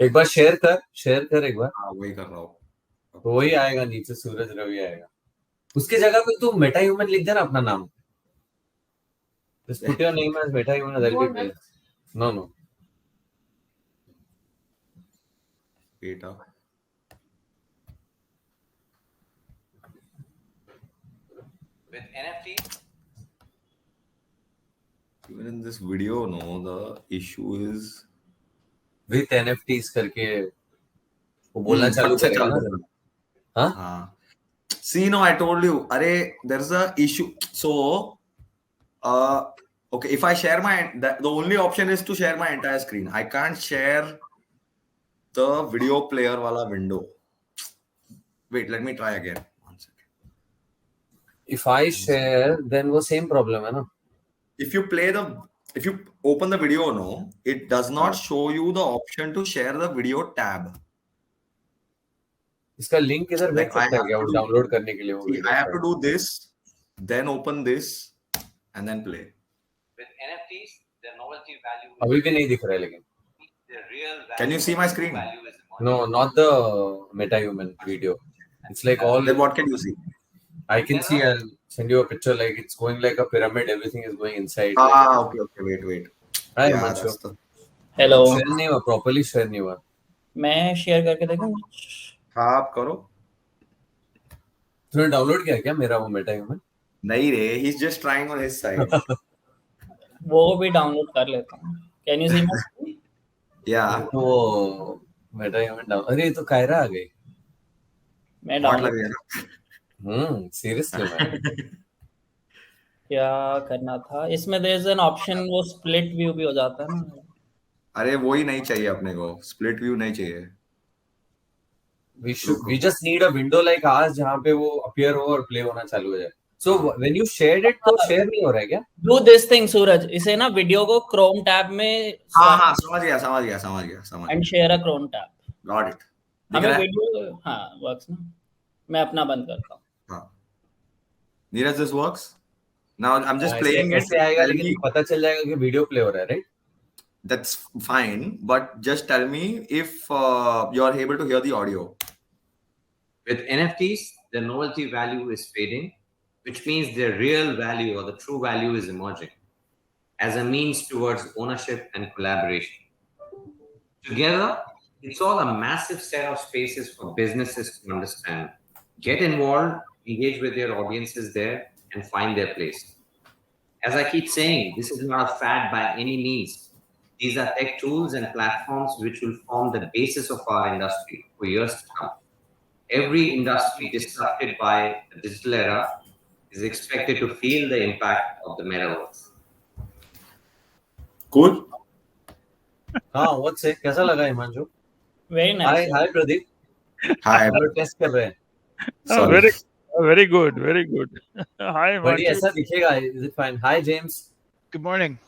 एक बार शेयर कर एक बार। हाँ वही कर रहा हूँ। तो वही आएगा नीचे, सूरज रवि आएगा। उसकी जगह पे तू मेटा ह्यूमन लिख देना अपना नाम। Just put your name as Meta Human, that'll be great. No. Beta. With NFT. Even in this video, no, the issue is with NFTs करके वो बोलना चालू करेगा ना। हाँ. See, no, I told you. Arey, there's a issue. So, okay, if I share the only option is to share my entire screen. I can't share the video player wala window. Wait, let me try again. One second. If I share, then वो same problem है ना. If you open the video, no, it does not show you the option to share the video tab. इसका link इधर भेज सकता है क्या वो डाउनलोड करने के लिए वो video? I have to do this, then open this, and then play. With NFTs, their novelty value. अभी भी नहीं दिख रहा है लेकिन. Can you see my screen? No, not the MetaHuman video. It's like all. Then what can you see? I can see. I'll send you a picture. Like it's going like a pyramid. Everything is going inside. Okay. Wait. Hi, Himanshu. Hello. Share नहीं हुआ properly. Share नहीं हुआ. मैं share करके देखूँ. हाँ आप करो. तूने डाउनलोड किया क्या मेरा वो MetaHuman? नहीं रे. He's just trying on his side. वो भी डाउनलोड कर लेता हूँ. Can you see my screen? Yeah. वो MetaHuman डाउन. अरे तो कायरा आ गई. मैं डाउनलोड. सीरियसली मैं. क्या करना था इसमें? there is an option वो split view भी हो जाता है ना. अरे वो ही नहीं चाहिए अपने को. Split view नहीं चाहिए. We just need a window like ours जहाँ पे वो appear हो और play होना चालू हो जाए. So when you shared it तो share नहीं हो रहा है क्या? Do this thing सूरज. इसे ना वीडियो को Chrome tab में. हाँ समझ गया. And share a Chrome tab. Got it. हमें वीडियो हाँ works ना. मैं अपना बंद करता हूँ. हाँ. Niraj, this works. Now I'm just playing it. ऐसे आएगा लेकिन पता चल जाएगा कि वीडियो प्ले हो रहा है, right? That's fine, but just tell me if you are able to hear the audio. With NFTs, the novelty value is fading, which means their real value or the true value is emerging as a means towards ownership and collaboration. Together, it's all a massive set of spaces for businesses to understand, get involved, engage with their audiences there, and find their place. As I keep saying, this is not a fad by any means. These are tech tools and platforms which will form the basis of our industry for years to come. Every industry disrupted by the digital era is expected to feel the impact of the metaverse. Cool. what's it? कैसा लगा Himanshu? Very nice. Hi Pradeep. Hi. Test कर रहे हैं. Very good. Hi Himanshu. बड़ी ऐसा दिखेगा. Is it fine? Hi James. Good morning.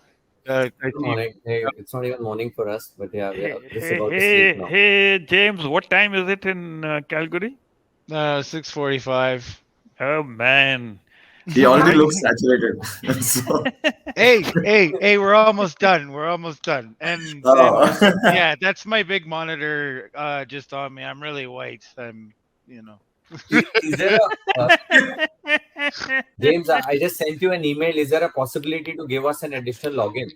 Good morning. Hey, it's not even morning for us, but yeah, we are just about to sleep now. Hey, James, what time is it in Calgary? 6:45. Oh man. He already looks saturated. So... Hey, we're almost done. And yeah, that's my big monitor just on me. I'm really white. Is there James, I just sent you an email. Is there a possibility to give us an additional login?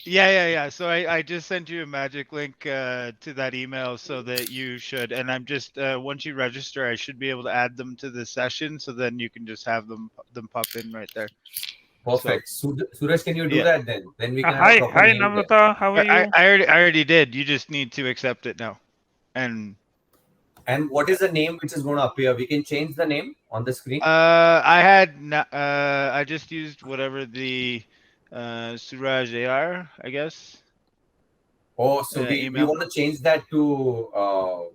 Yeah. So I just sent you a magic link to that email so that you should. And I'm just once you register, I should be able to add them to the session. So then you can just have them pop in right there. Perfect. So, Suraj, can you do that then? Then we can. Hi, Namrata. How are you? I already did. You just need to accept it now. And what is the name which is going to appear? We can change the name on the screen. I just used whatever the Suraj Aiar, I guess. Oh, so we want to change that to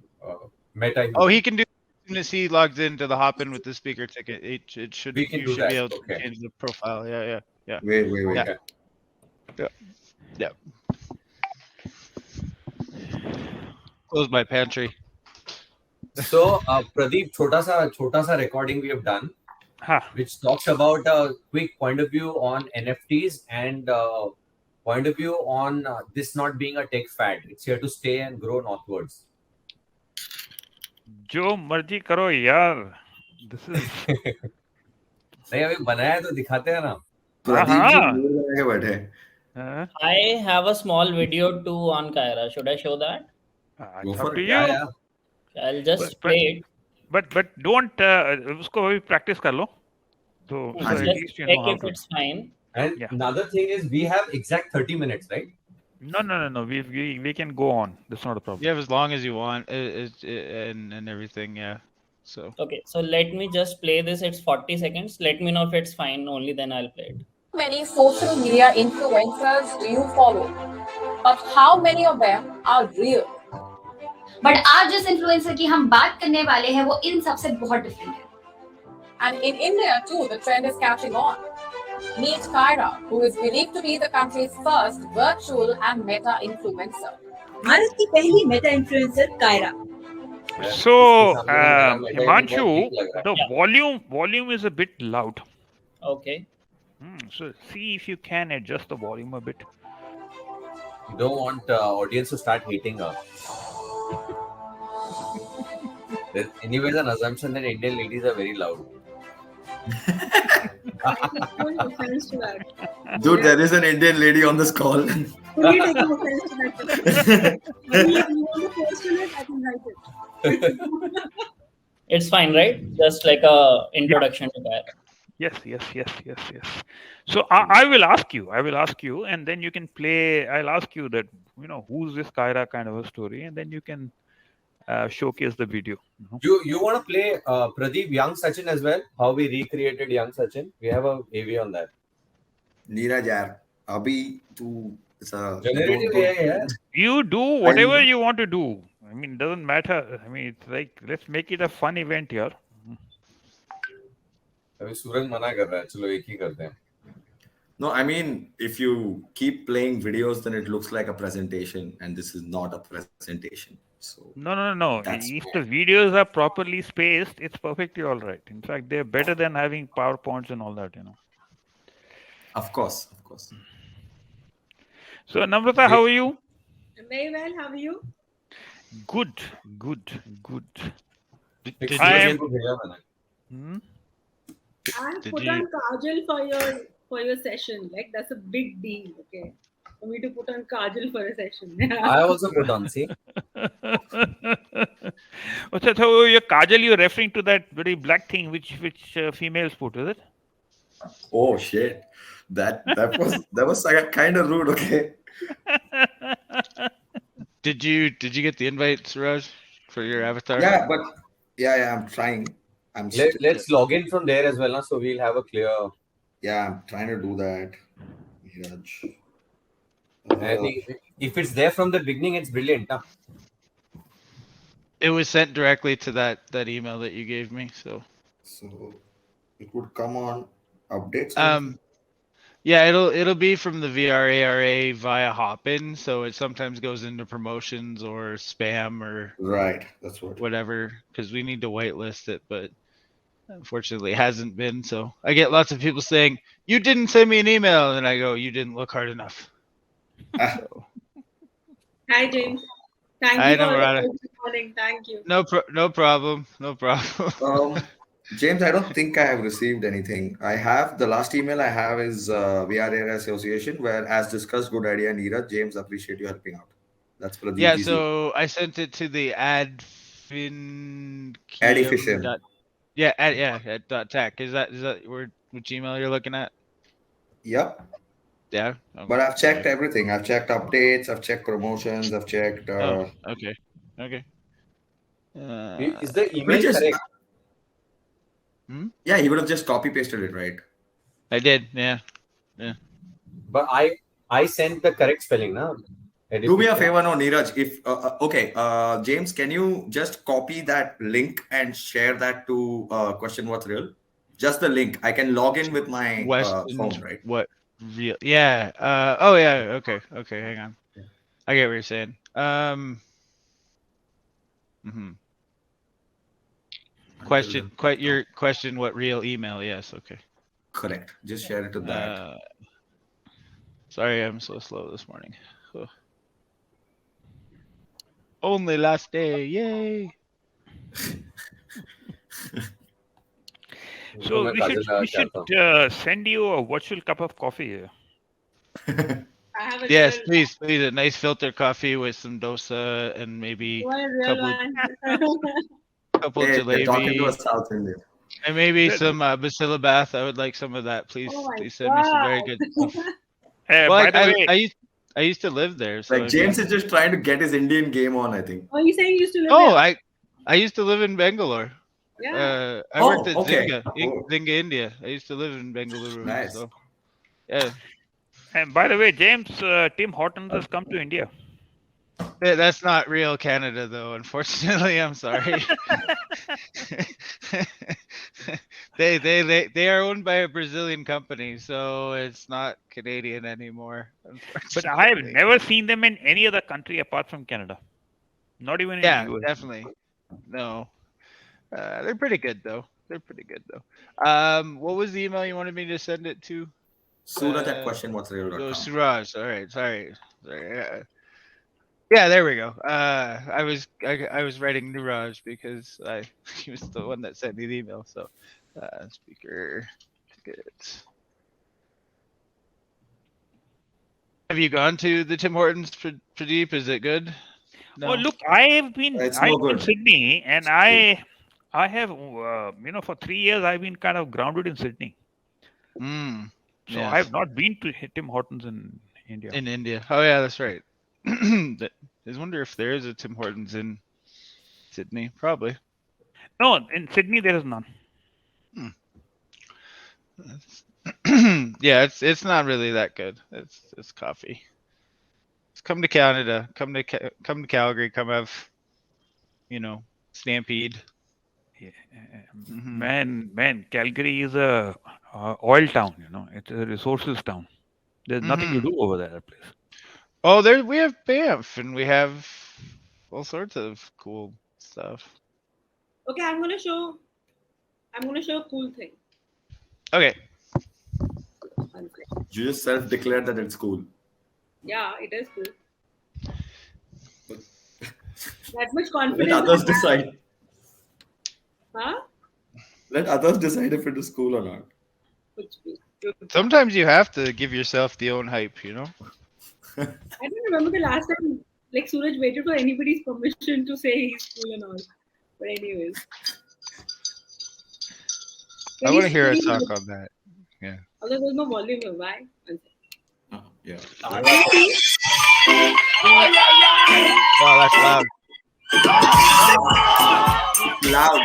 Meta. Oh, he can do as soon as he logs into the hop in with the speaker ticket. It should. We can you do should that. be able to change the profile. Yeah. Wait. Yeah. Close my pantry. So, Pradeep, छोटा सा recording we have done, which talks about a quick point of view on NFTs and point of view on this not being a tech fad. It's here to stay and grow northwards. जो मर्जी करो यार. This is. नहीं अभी बनाया है तो दिखाते हैं ना. प्रदीप जी दूर बना के बैठे. I have a small video too on Kyra. Should I show that? It's up to you. Yeah. I'll just play it. But don't उसको अभी practice कर लो. So at Just least you check know how if to. it's fine. And another thing is we have exact 30 minutes, right? No. We can go on. That's not a problem. You have as long as you want, and everything. Yeah. So. Okay, so let me just play this. It's 40 seconds. Let me know if it's fine. Only then I'll play it. How many social media influencers do you follow? But how many of them are real? But आज जिस influencer की हम बात करने वाले हैं वो इन सबसे बहुत different है. And in India too, the trend is catching on. Meet Kyra, who is believed to be the country's first virtual and meta influencer. Bharat की पहली meta influencer Kyra. So Himanshu, the volume is a bit loud. Okay. So see if you can adjust the volume a bit. You don't want audience to start hating her. There's anyways an assumption that Indian ladies are very loud. offense to that. Dude, there is an Indian lady on this call. Who you taking offense to that? You want to question it? I can write it. It's fine, right? Just like a introduction to that. Yes. So I will ask you, and then you can play. I'll ask you that, who's this Kyra kind of a story, and then you can showcase the video. You want to play Pradeep young Sachin as well? How we recreated young Sachin? We have a AV on that. Niraj Aiar, abhi tu Generative AI, yeah. You do whatever you want to do. I mean, it doesn't matter. I mean, it's like, let's make it a fun event here. अभी सूरज मना कर रहा है, चलो एक ही करते हैं. No, I mean, if you keep playing videos, then it looks like a presentation, and this is not a presentation. So No. If the videos are properly spaced, it's perfectly all right. In fact, they're better than having PowerPoints and all that, Of course. So, Namrata, how are you? Very well. How are you? Good. Did I you- am. I Did put you- on kajal for your session. Like that's a big deal. Okay, for me to put on kajal for a session. I also put on, see. So your Kajal, you're referring to that very black thing which females put, is it? Oh shit, that was like kind of rude. Okay. Did you get the invite, Suraj, for your avatar? Yeah, but I'm trying. Let's log in from there as well, na, so we'll have a clear. Yeah, I'm trying to do that. Niraj. I think if it's there from the beginning, it's brilliant. Huh? It was sent directly to that email that you gave me. So it would come on updates. yeah, it'll be from the VRARA via Hopin, so it sometimes goes into promotions or spam or Right, that's what. whatever, because we need to whitelist it, but unfortunately it hasn't been. So I get lots of people saying, "You didn't send me an email," and I go, "You didn't look hard enough." So, Hi, James. Thank Hi, you for Namrata. calling. Thank you. no problem. James, I don't think I have received anything. I have the last email I have is VRARA Association, where, as discussed, good idea, Niraj. James, appreciate you helping out. That's Pradeep. Yeah, GC. so I sent it to the adfin. Adefficient. at .tech. Is that which email you're looking at? Yep. Yeah. Okay. But I've checked everything. I've checked updates. I've checked promotions. I've checked. Okay. Is the email just- correct? Yeah, he would have just copy pasted it, right? I did. Yeah. But I sent the correct spelling, na? Do me a favor, no, Niraj. If okay, James, can you just copy that link and share that to Question What's Real? Just the link. I can log in with my phone, right? What real? Yeah. Oh yeah. Okay. Hang on. I get what you're saying. Your question. What real email? Yes. Okay. Correct. Just share it to that. Sorry, I'm so slow this morning. Ugh. Only last day, yay! So we should send you a virtual cup of coffee here. I have a Yes, real, please, a nice filter coffee with some dosa and maybe you want a real couple Hey, they're talking to a jalebi South Indian. and maybe some basila bath. I would like some of that, please. Oh my Please send me some very God. good stuff. By Well, the way, I used to live there. So Like James is just trying to get his Indian game on, I think. Oh, you saying you used to live Oh, there? I used to live in Bangalore. Yeah. I worked at okay. Zynga, India. I used to live in Bengaluru. Nice. So, yeah. and by the way, James, Tim Hortons has come to India. That's not real Canada, though. Unfortunately, I'm sorry. they are owned by a Brazilian company, so it's not Canadian anymore. But I have never seen them in any other country apart from Canada. Not even in the US. Definitely. No, they're pretty good though. What was the email you wanted me to send it to? Suraj at questionwhatsreal.com. Oh, Suraj. All right. Sorry. Yeah, there we go. I was writing Niraj because he was the one that sent me the email. So, speaker, good. Have you gone to the Tim Hortons, Pradeep? Is it good? No. Oh, look, I'm in Sydney, and I have, for 3 years, I've been kind of grounded in Sydney. So I have not been to Tim Hortons in India. In India. Oh, yeah, that's right. I wonder if there is a Tim Hortons in Sydney. Probably. No, in Sydney, there is none. Yeah, it's not really that good. It's coffee. Come to Canada. Come to Calgary. Come have, Stampede. Yeah. Man, Calgary is a oil town. It's a resources town. There's nothing to do over there. That place. Oh, we have Banff, and we have all sorts of cool stuff. Okay, I'm gonna show a cool thing. Okay. You just self-declared that it's cool. Yeah, it is cool. That much confidence. Let others decide. Huh? Let others decide if it is cool or not. Sometimes you have to give yourself the own hype, I don't remember the last time Suraj waited for anybody's permission to say he's cool and all. But anyways. I want to hear a talk on that. Yeah. Although there's no volume here. Why? Yeah. Wow, that's loud. Loud.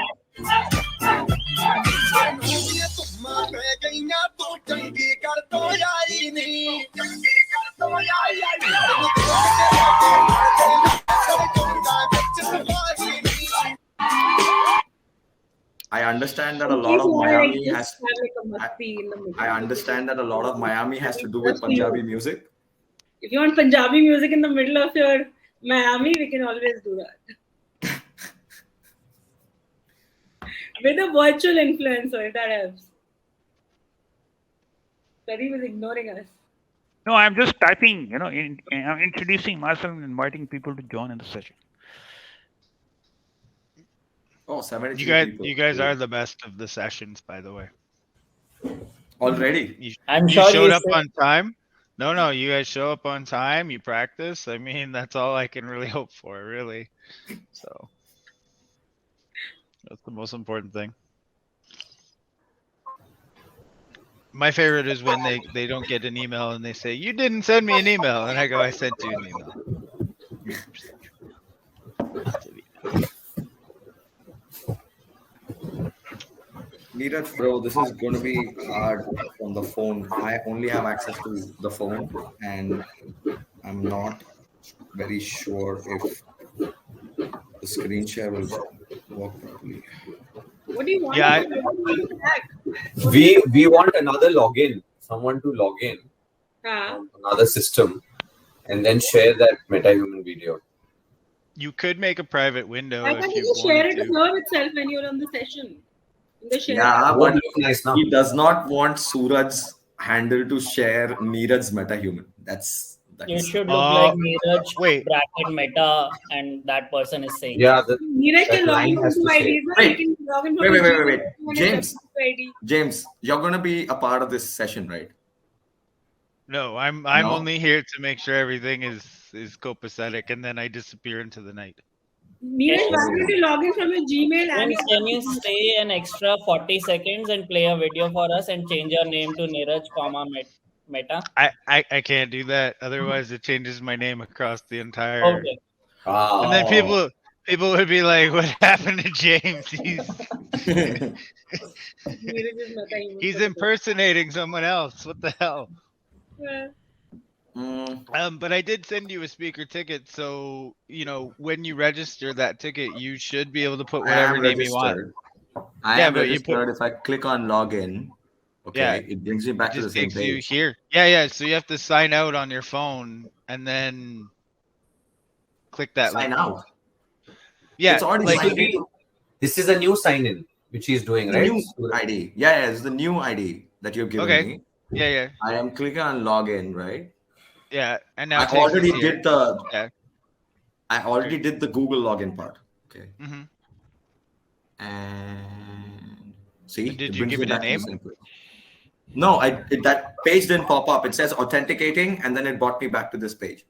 I understand that a lot of Miami has. I understand that a lot of Miami has to do with Punjabi music. If you want Punjabi music in the middle of your Miami, we can always do that. With a virtual influencer, if that helps. Pradeep is ignoring us. No, I'm just typing, I'm introducing myself and inviting people to join in the session. Oh, 70 you guys are the best of the sessions, by the way. Already? I'm you sure showed up on time. No, you guys show up on time. You practice. I mean, that's all I can really hope for, really. So that's the most important thing. My favorite is when they don't get an email and they say, "You didn't send me an email," and I go, "I sent you an email." Niraj, bro, this is going to be hard on the phone. I only have access to the phone, and I'm not very sure if the screen share will work properly. What do you want? Yeah, we want another login, someone to log in on another system, and then share that MetaHuman video. You could make a private window. Why can't you just share it here itself when you're on the session? Yeah, but he does not want Suraj's handle to share Niraj's MetaHuman. You should look like Niraj wait. bracket Meta, and that person is saying. Yeah, Neeraj that can log line in has from to two say. IDs. Wait. He can log in from Wait. his Gmail and James. his ID. James, you're gonna be a part of this session, right? No, I'm No? only here to make sure everything is copacetic, and then I disappear into the night. Neeraj, why don't you log in from your Gmail and James, can you stay an extra 40 seconds and play a video for us and change your name to Niraj, Meta? I can't do that. Otherwise, it changes my name across the entire. Okay. And then people would be like, "What happened to James? Neeraj is MetaHuman. He's impersonating someone else. What the hell?" Yeah. But I did send you a speaker ticket, so when you register that ticket, you should be able to put whatever name you want. I am but you registered. If I click on login, okay, it brings me back to the Just same takes you page. here. Yeah. So you have to sign out on your phone and then click that Sign link. out. Yeah, It's already like signed in. This is a new sign-in which he's doing, The right? new ID. Yeah, it's the new ID that you've given Okay. me. Yeah. I am clicking on login, right? Yeah, and now I it takes us already here. did the. Yeah. I already did the Google login part. Okay. Mhm. And see, And did you brings give me it a back to the name? same page. No, that page didn't pop up. It says authenticating, and then it brought me back to this page.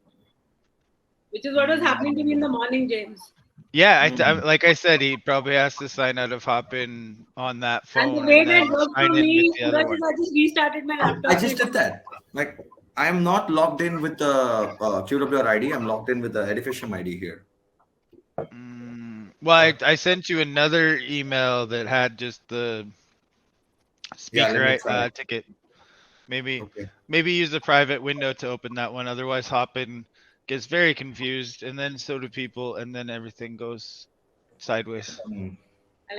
Which is what was happening to me in the morning, James. Yeah, like I said, he probably has to sign out of Hopin on that phone. And the way then that worked for sign in me, with the other Suraj, one. is I just restarted my laptop. I just did that. Like, I'm not logged in with the QWR ID. I'm logged in with the Edificium ID here. Well, I sent you another email that had just the speaker ticket. Maybe use a private window to open that one. Otherwise, Hopin gets very confused, and then so do people, and then everything goes sideways.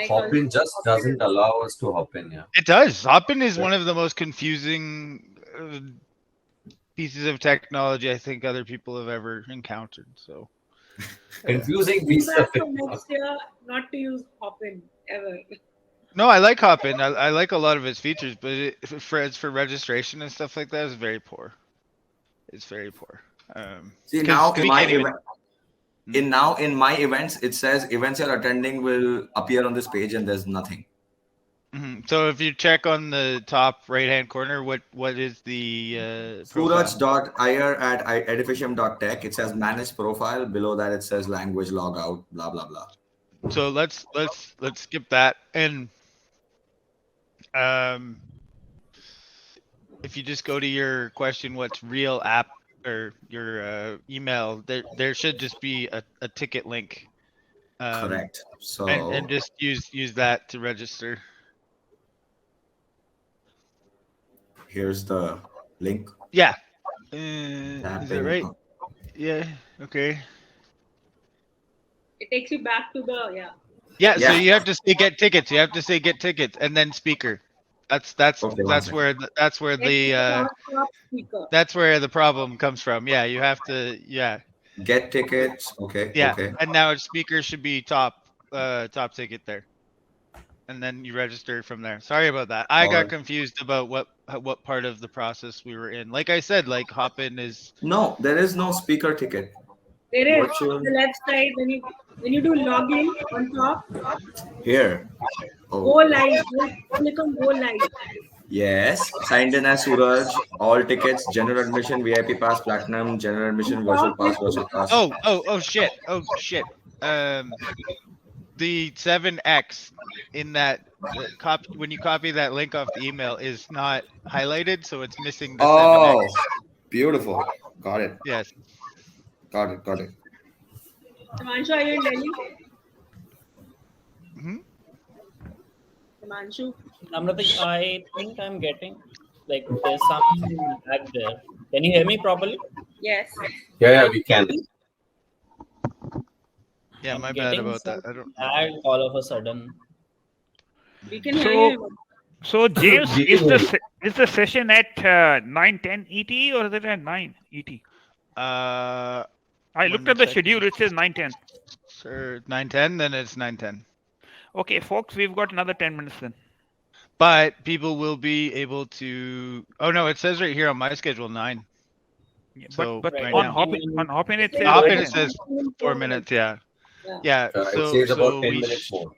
Hopin just doesn't allow us to hop in. Yeah. It does. Hopin is one of the most confusing pieces of technology I think other people have ever encountered. So confusing piece of next year not to use Hopin ever. No, I like Hopin. I like a lot of its features, but for registration and stuff like that, it's very poor. It's very poor. See, now in my events, it says events you're attending will appear on this page, and there's nothing. So if you check on the top right-hand corner, what is the Suraj.Aiar@edificium.tech. It says manage profile. Below that, it says language logout. Blah blah blah. So let's skip that, and if you just go to your question, what's real app or your email, there should just be a ticket link. Correct. So and just use that to register. Here's the link. Yeah. Is that right? Yeah. Okay. It takes you back to the Yeah. So you have to say get tickets. You have to say get tickets and then speaker. That's where the problem comes from. Yeah, you have to get tickets. Okay. Yeah. Okay. And now speaker should be top ticket there. And then you register from there. Sorry about that. I got confused about what part of the process we were in. Like I said, like Hopin is. No, there is no speaker ticket. There is on the left side when you do login on top. Here. Go live. Click on go live. Yes. Signed in as Suraj. All tickets. General admission. VIP pass. Platinum. General admission. Virtual pass. Virtual pass. Oh shit. The 7X in that when you copy that link off the email is not highlighted, so it's missing the 7X. Beautiful. Got it. Yes. Got it. Himanshu, are you in Delhi? Himanshu? Namrata, I think I'm getting there's some lag there. Can you hear me properly? Yes. Yeah, we can. Yeah, my bad about that. I don't. Lag all of a sudden. We can hear you. So James, is the session at 9:10 ET or is it at 9 ET? I looked at the schedule. It says 9:10. Sure, 9:10. Then it's 9:10. Okay, folks, we've got another 10 minutes then. but people will be able to. Oh no, it says right here on my schedule 9. Yeah, So but right on now. Hopin it It's says like Often 10. it says 4 minutes. Yeah. Yeah. Yeah. It says about 10 minutes more.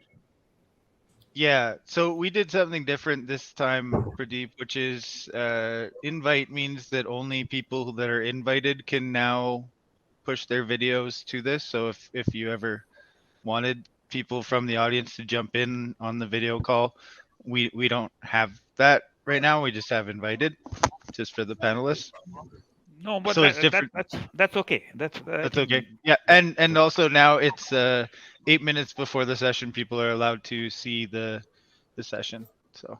Yeah, so we did something different this time, Pradeep, which is invite means that only people that are invited can now push their videos to this. So if you ever wanted people from the audience to jump in on the video call, we don't have that right now. We just have invited, just for the panelists. No, but So it's different. that's okay. That's okay. Yeah, and also now it's 8 minutes before the session. People are allowed to see the session. So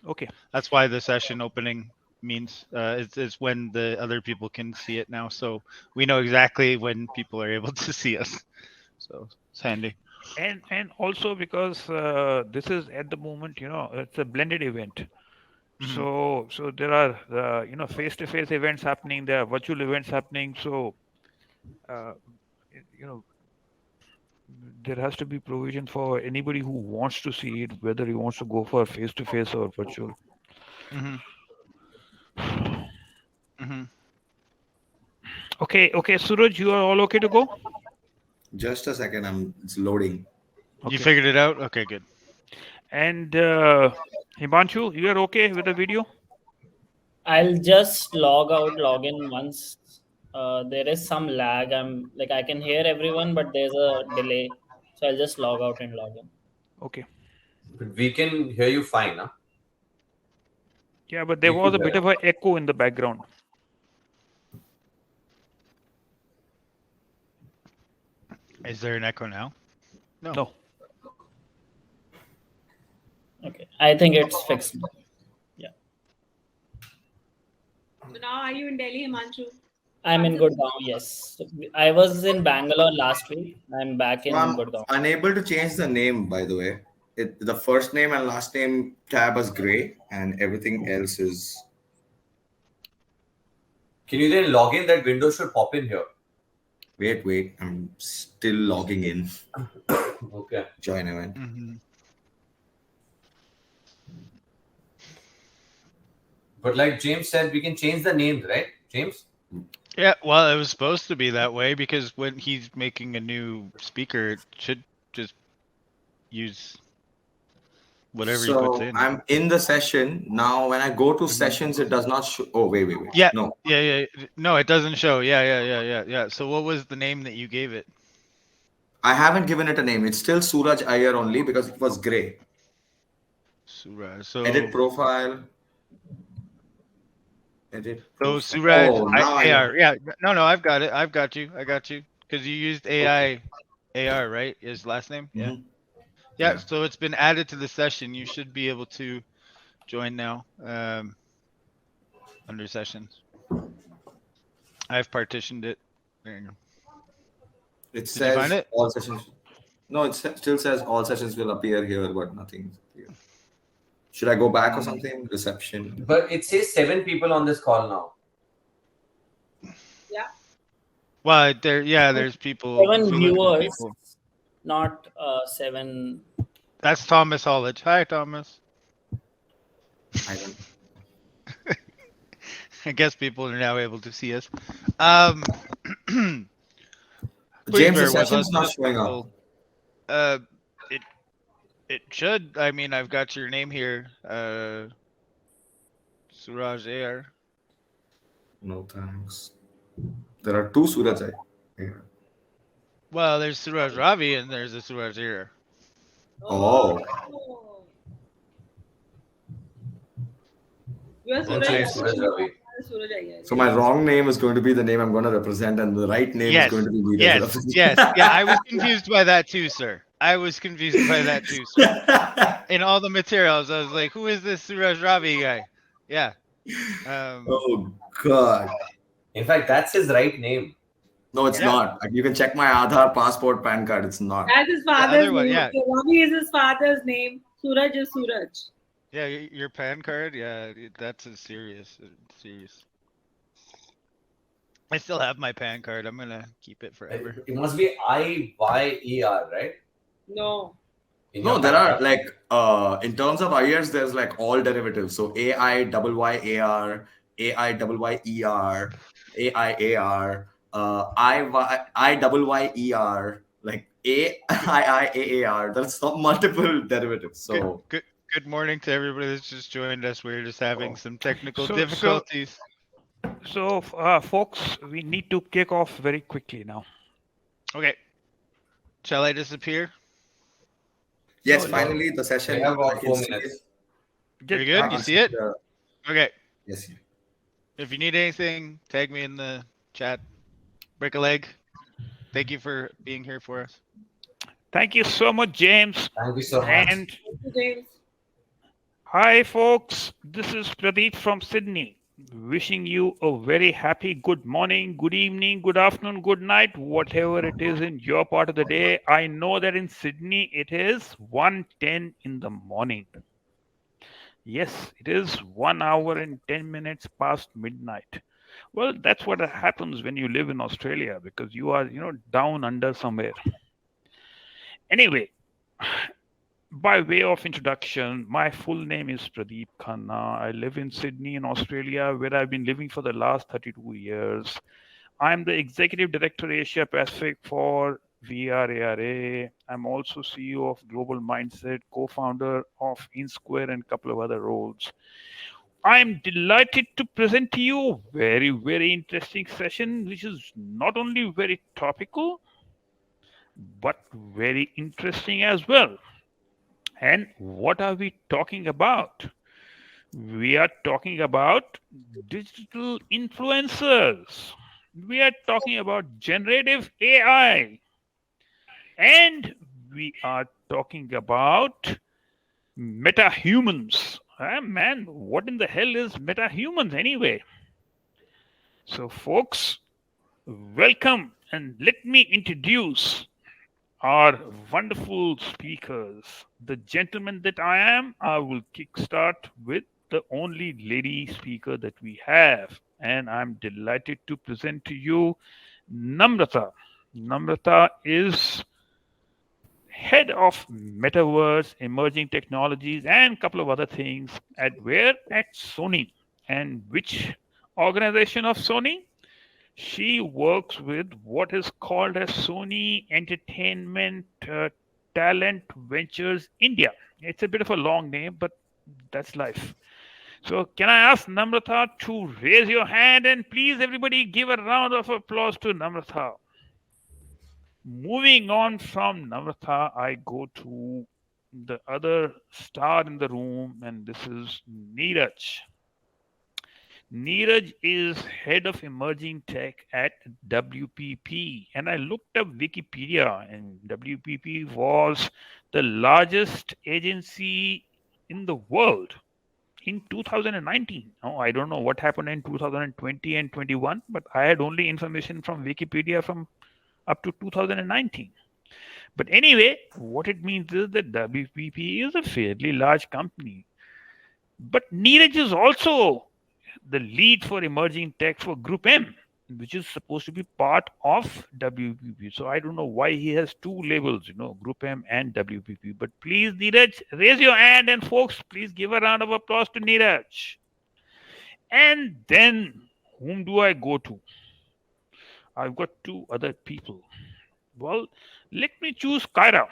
okay. That's why the session opening means it's when the other people can see it now. So we know exactly when people are able to see us. So it's handy. And also because this is at the moment, it's a blended event. So there are face-to-face events happening, there are virtual events happening. So there has to be provision for anybody who wants to see it, whether he wants to go for face-to-face or virtual. Okay, Suraj, you are all okay to go? Just a second, it's loading. Okay. You figured it out? Okay, good. And Himanshu, you are okay with the video? I'll just log out, log in once. There is some lag. I can hear everyone, but there's a delay. So I'll just log out and log in. Okay. But we can hear you fine, huh? Yeah, but there was a bit of an echo in the background. Is there an echo now? No. Okay, I think it's fixed. Yeah. So now are you in Delhi, Himanshu? I'm in Gurgaon, yes. I was in Bangalore last week. I'm back in Gurgaon. Unable to change the name, by the way. The first name and last name tab is gray, and everything else is. Can you then log in? That window should pop in here. Wait. I'm still logging in. Okay. Join event. But like James said, we can change the names, right, James? Yeah, well, it was supposed to be that way because when he's making a new speaker, it should just use whatever he puts in. I'm in the session now. When I go to sessions, it does not show. Oh, wait. Yeah. No. Yeah. No, it doesn't show. Yeah. So what was the name that you gave it? I haven't given it a name. It's still Suraj Aiar only because it was gray. Suraj. So edit profile. So Suraj Aiar. Yeah. No, I've got it. I got you. Because you used AI AR, right? His last name? Yeah. Yeah, so it's been added to the session. You should be able to join now under sessions. I've partitioned it. There you go. It Did says you find it? all sessions. No, it still says all sessions will appear here, but nothing here. Should I go back or something? Reception. But it says 7 people on this call now. Yeah. Well, there's people. 7 viewers, not 7. That's Thomas Hollage. Hi, Thomas. I don't. I guess people are now able to see us. James, the session's not showing up. It should. I mean, I've got your name here. Suraj Aiar. No thanks. There are 2 Suraj Aiar. Well, there's Suraj Ravi and there's a Suraj Aiar. Oh. You are Suraj Ravi. So my wrong name is going to be the name I'm going to represent, and the right name is going to be Yes. Yeah, I was confused by that too, sir. In all the materials, I was like, "Who is this Suraj Ravi guy?" Yeah. Oh God. In fact, that's his right name. No, it's not. You can check my Aadhaar, passport, PAN card. It's not. That's his father's name. Yeah. So Ravi is his father's name. Suraj is Suraj. Yeah, your PAN card. Yeah, that's a serious. I still have my PAN card. I'm gonna keep it forever. It must be IYER, right? No. No, there are like in terms of Ayars, there's like all derivatives. So AIYYAR, AIYYER, AIAR, IYYER, like AIIAR. There's some multiple derivatives. So Good morning to everybody that's just joined us. We're just having some technical So- difficulties. So, folks, we need to kick off very quickly now. Okay. Shall I disappear? yes, No, finally the session. We have I about can 4 see minutes. it. Very I good. can You see it? the- Okay. yes. If you need anything, tag me in the chat. Break a leg. Thank you for being here for us. Thank you so much, James. Thank you so much. And Thank you, James. hi, folks. This is Pradeep from Sydney. Wishing you a very happy good morning, good evening, good afternoon, good night, whatever it is in your part of the day. I know that in Sydney it is 1:10 in the morning. Yes, it is 1 hour and 10 minutes past midnight. Well, that's what happens when you live in Australia because you are, down under somewhere. Anyway, by way of introduction, my full name is Pradeep Khanna. I live in Sydney, in Australia, where I've been living for the last 32 years. I'm the Executive Director Asia Pacific for VRARA. I'm also CEO of Global Mindset, co-founder of InSquare, and a couple of other roles. I'm delighted to present to you a very, very interesting session, which is not only very topical, but very interesting as well. And what are we talking about? We are talking about digital influencers. We are talking about generative AI. And we are talking about metahumans. Man, what in the hell is metahumans anyway? So, folks, welcome, and let me introduce our wonderful speakers. The gentleman that I am, I will kickstart with the only lady speaker that we have. And I'm delighted to present to you Namrata. Namrata is head of metaverse, emerging technologies, and a couple of other things at Sony. And which organization of Sony? She works with what is called as Sony Entertainment Talent Ventures India. It's a bit of a long name, but that's life. So can I ask Namrata to raise your hand, and please everybody give a round of applause to Namrata. Moving on from Namrata, I go to the other star in the room, and this is Niraj. Niraj is head of emerging tech at WPP. And I looked up Wikipedia, and WPP was the largest agency in the world in 2019. Oh, I don't know what happened in 2020 and 21, but I had only information from Wikipedia from up to 2019. But anyway, what it means is that WPP is a fairly large company. But Niraj is also the lead for emerging tech for GROUPM, which is supposed to be part of WPP. So I don't know why he has two labels, GROUPM and WPP. But please, Niraj, raise your hand, and folks, please give a round of applause to Niraj. And then, whom do I go to? I've got two other people. Well, let me choose Kyra.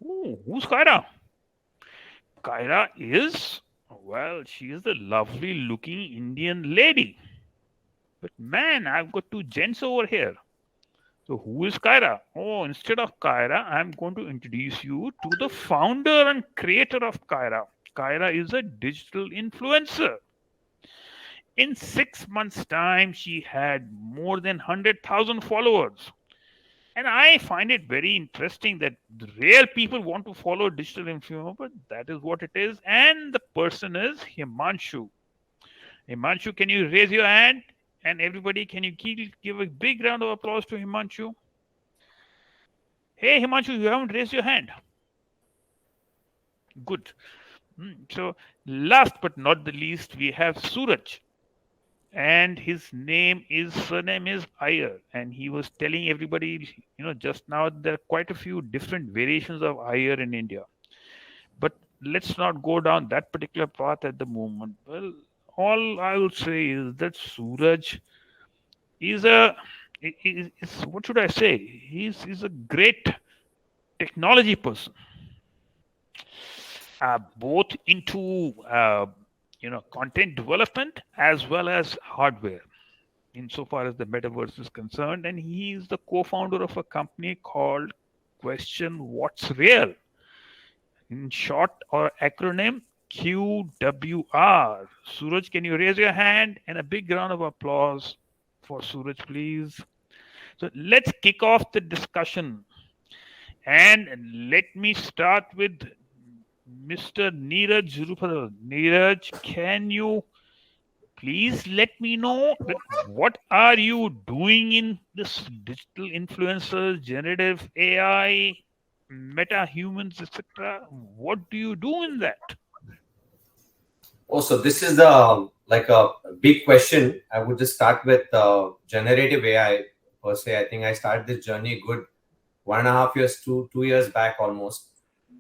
Ooh, who's Kyra? Kyra is, well, she is the lovely looking Indian lady. But man, I've got two gents over here. So who is Kyra? Oh, instead of Kyra, I'm going to introduce you to the founder and creator of Kyra. Kyra is a digital influencer. In 6 months' time, she had more than 100,000 followers. And I find it very interesting that real people want to follow digital influencer, but that is what it is. And the person is Himanshu. Himanshu, can you raise your hand? And everybody, can you give a big round of applause to Himanshu? Hey, Himanshu, you haven't raised your hand. Good. So, last but not the least, we have Suraj. and his surname is Aiar, and he was telling everybody, just now there are quite a few different variations of Aiar in India. But let's not go down that particular path at the moment. Well, all I will say is that Suraj is what should I say? He's a great technology person, both into content development as well as hardware, insofar as the metaverse is concerned. And he is the co-founder of a company called Question What's Real, in short or acronym QWR. Suraj, can you raise your hand? And a big round of applause for Suraj, please. So let's kick off the discussion. And let me start with Mr. Niraj Ruparel. Niraj, can you please let me know that what are you doing in this digital influencers, generative AI, metahumans, etc.? What do you do in that? Oh, so this is like a big question. I would just start with generative AI per se. I think I started this journey good 1.5 years, 2 years back almost.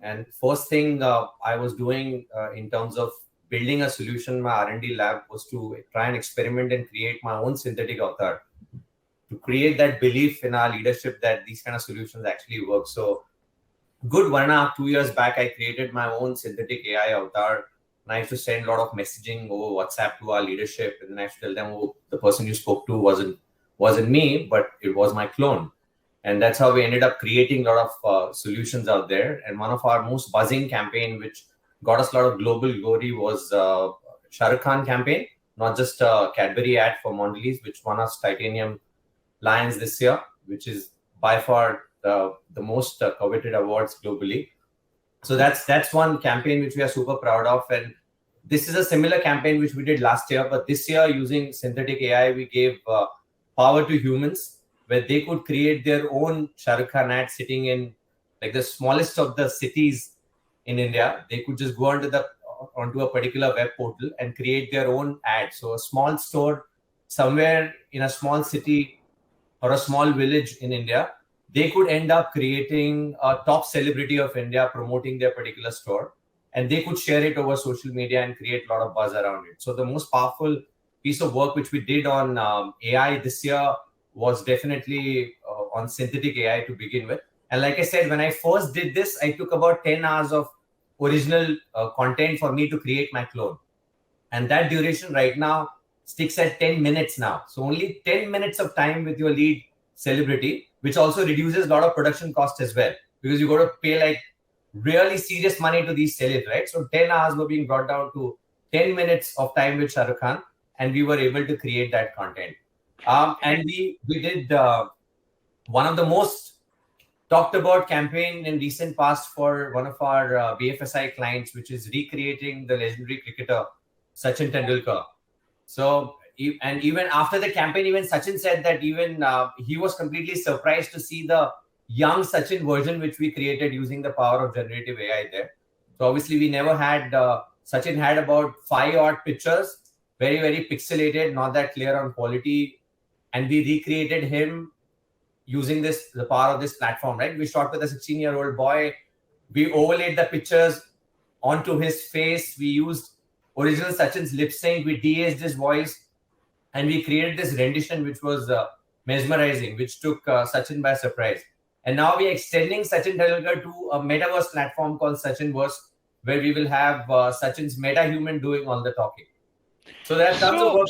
And first thing I was doing in terms of building a solution in my R&D lab was to try and experiment and create my own synthetic avatar, to create that belief in our leadership that these kind of solutions actually work. So good 1.5, 2 years back, I created my own synthetic AI avatar. And I used to send a lot of messaging over WhatsApp to our leadership, and then I used to tell them, oh, the person you spoke to wasn't me, but it was my clone. And that's how we ended up creating a lot of solutions out there. And one of our most buzzing campaign, which got us a lot of global glory, was Shah Rukh Khan campaign, not just a Cadbury ad for Mondelez, which won us Titanium Lions this year, which is by far the most coveted awards globally. So that's one campaign which we are super proud of. And this is a similar campaign which we did last year, but this year using synthetic AI, we gave power to humans, where they could create their own Shah Rukh Khan ad sitting in like the smallest of the cities in India. They could just go onto a particular web portal and create their own ad. So a small store somewhere in a small city or a small village in India, they could end up creating a top celebrity of India promoting their particular store, and they could share it over social media and create a lot of buzz around it. So the most powerful piece of work which we did on AI this year was definitely on synthetic AI to begin with. And like I said, when I first did this, I took about 10 hours of original content for me to create my clone. And that duration right now sticks at 10 minutes now. So only 10 minutes of time with your lead celebrity, which also reduces a lot of production cost as well, because you got to pay like really serious money to these celebs, right? So 10 hours were being brought down to 10 minutes of time with Shah Rukh Khan, and we were able to create that content. And we did one of the most talked about campaign in recent past for one of our BFSI clients, which is recreating the legendary cricketer Sachin Tendulkar. So, and even after the campaign, even Sachin said that even he was completely surprised to see the young Sachin version, which we created using the power of generative AI there. So obviously we never had, Sachin had about 5 odd pictures, very, very pixelated, not that clear on quality. And we recreated him using the power of this platform, right? We shot with a 16-year-old boy. We overlaid the pictures onto his face. We used original Sachin's lip sync. We de-aged his voice. And we created this rendition, which was mesmerizing, which took Sachin by surprise. And now we are extending Sachin Tendulkar to a metaverse platform called Sachinverse, where we will have Sachin's metahuman doing all the talking. So there's tons of work.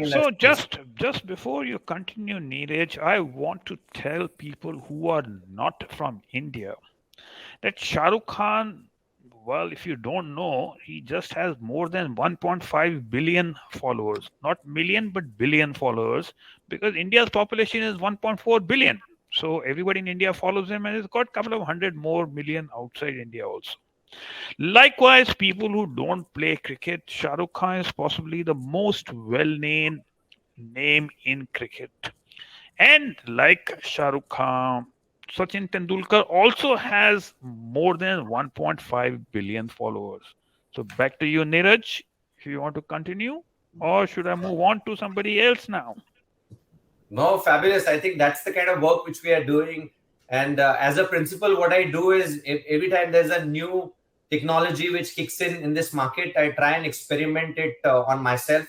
So just before you continue, Niraj, I want to tell people who are not from India that Shah Rukh Khan, well, if you don't know, he just has more than 1.5 billion followers, not million, but billion followers, because India's population is 1.4 billion. So everybody in India follows him, and he's got a couple of 100 more million outside India also. Likewise, people who don't play cricket, Shah Rukh Khan is possibly the most well-known name in cricket. And like Shah Rukh Khan, Sachin Tendulkar also has more than 1.5 billion followers. So back to you, Niraj, if you want to continue. or should I move on to somebody else now? No, fabulous. I think that's the kind of work which we are doing. And as a principal, what I do is every time there's a new technology which kicks in this market, I try and experiment it on myself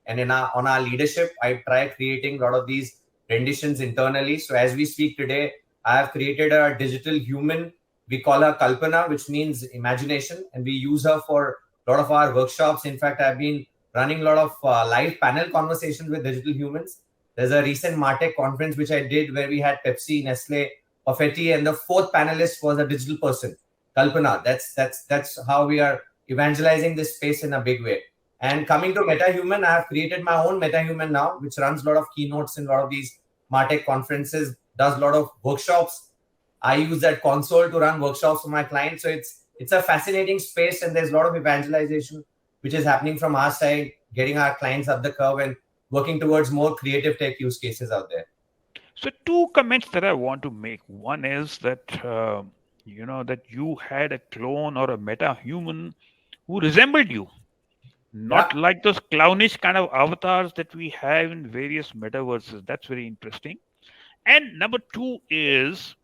and on our leadership. I try creating a lot of these renditions internally. So as we speak today, I have created a digital human. We call her Kalpana, which means imagination, and we use her for a lot of our workshops. In fact, I've been running a lot of live panel conversations with digital humans. There's a recent Martech conference which I did where we had Pepsi, Nestle, Perfetti, and the fourth panelist was a digital person, Kalpana. That's how we are evangelizing this space in a big way. And coming to MetaHuman, I have created my own MetaHuman now, which runs a lot of keynotes in a lot of these Martech conferences, does a lot of workshops. I use that console to run workshops for my clients. So it's a fascinating space, and there's a lot of evangelization which is happening from our side, getting our clients up the curve and working towards more creative tech use cases out there. So two comments that I want to make. One is that that you had a clone or a meta-human who resembled you, not Yeah. like those clownish kind of avatars that we have in various metaverses. That's very interesting. And number two is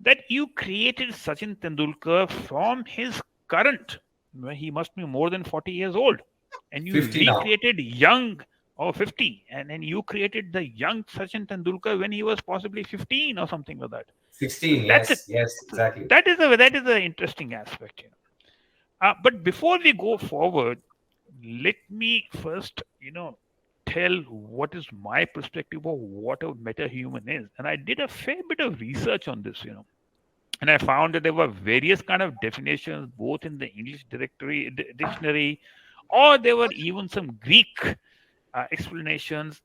that you created Sachin Tendulkar from his current, when he must be more than 40 years old, and you 50 now. recreated young or 50, and then you created the young Sachin Tendulkar when he was possibly 15 or something like that. 16, That's it. yes, exactly. That is an interesting aspect. But before we go forward, let me first tell what is my perspective of what a meta-human is. And I did a fair bit of research on this, and I found that there were various kind of definitions, both in the English dictionary, or there were even some Greek explanations.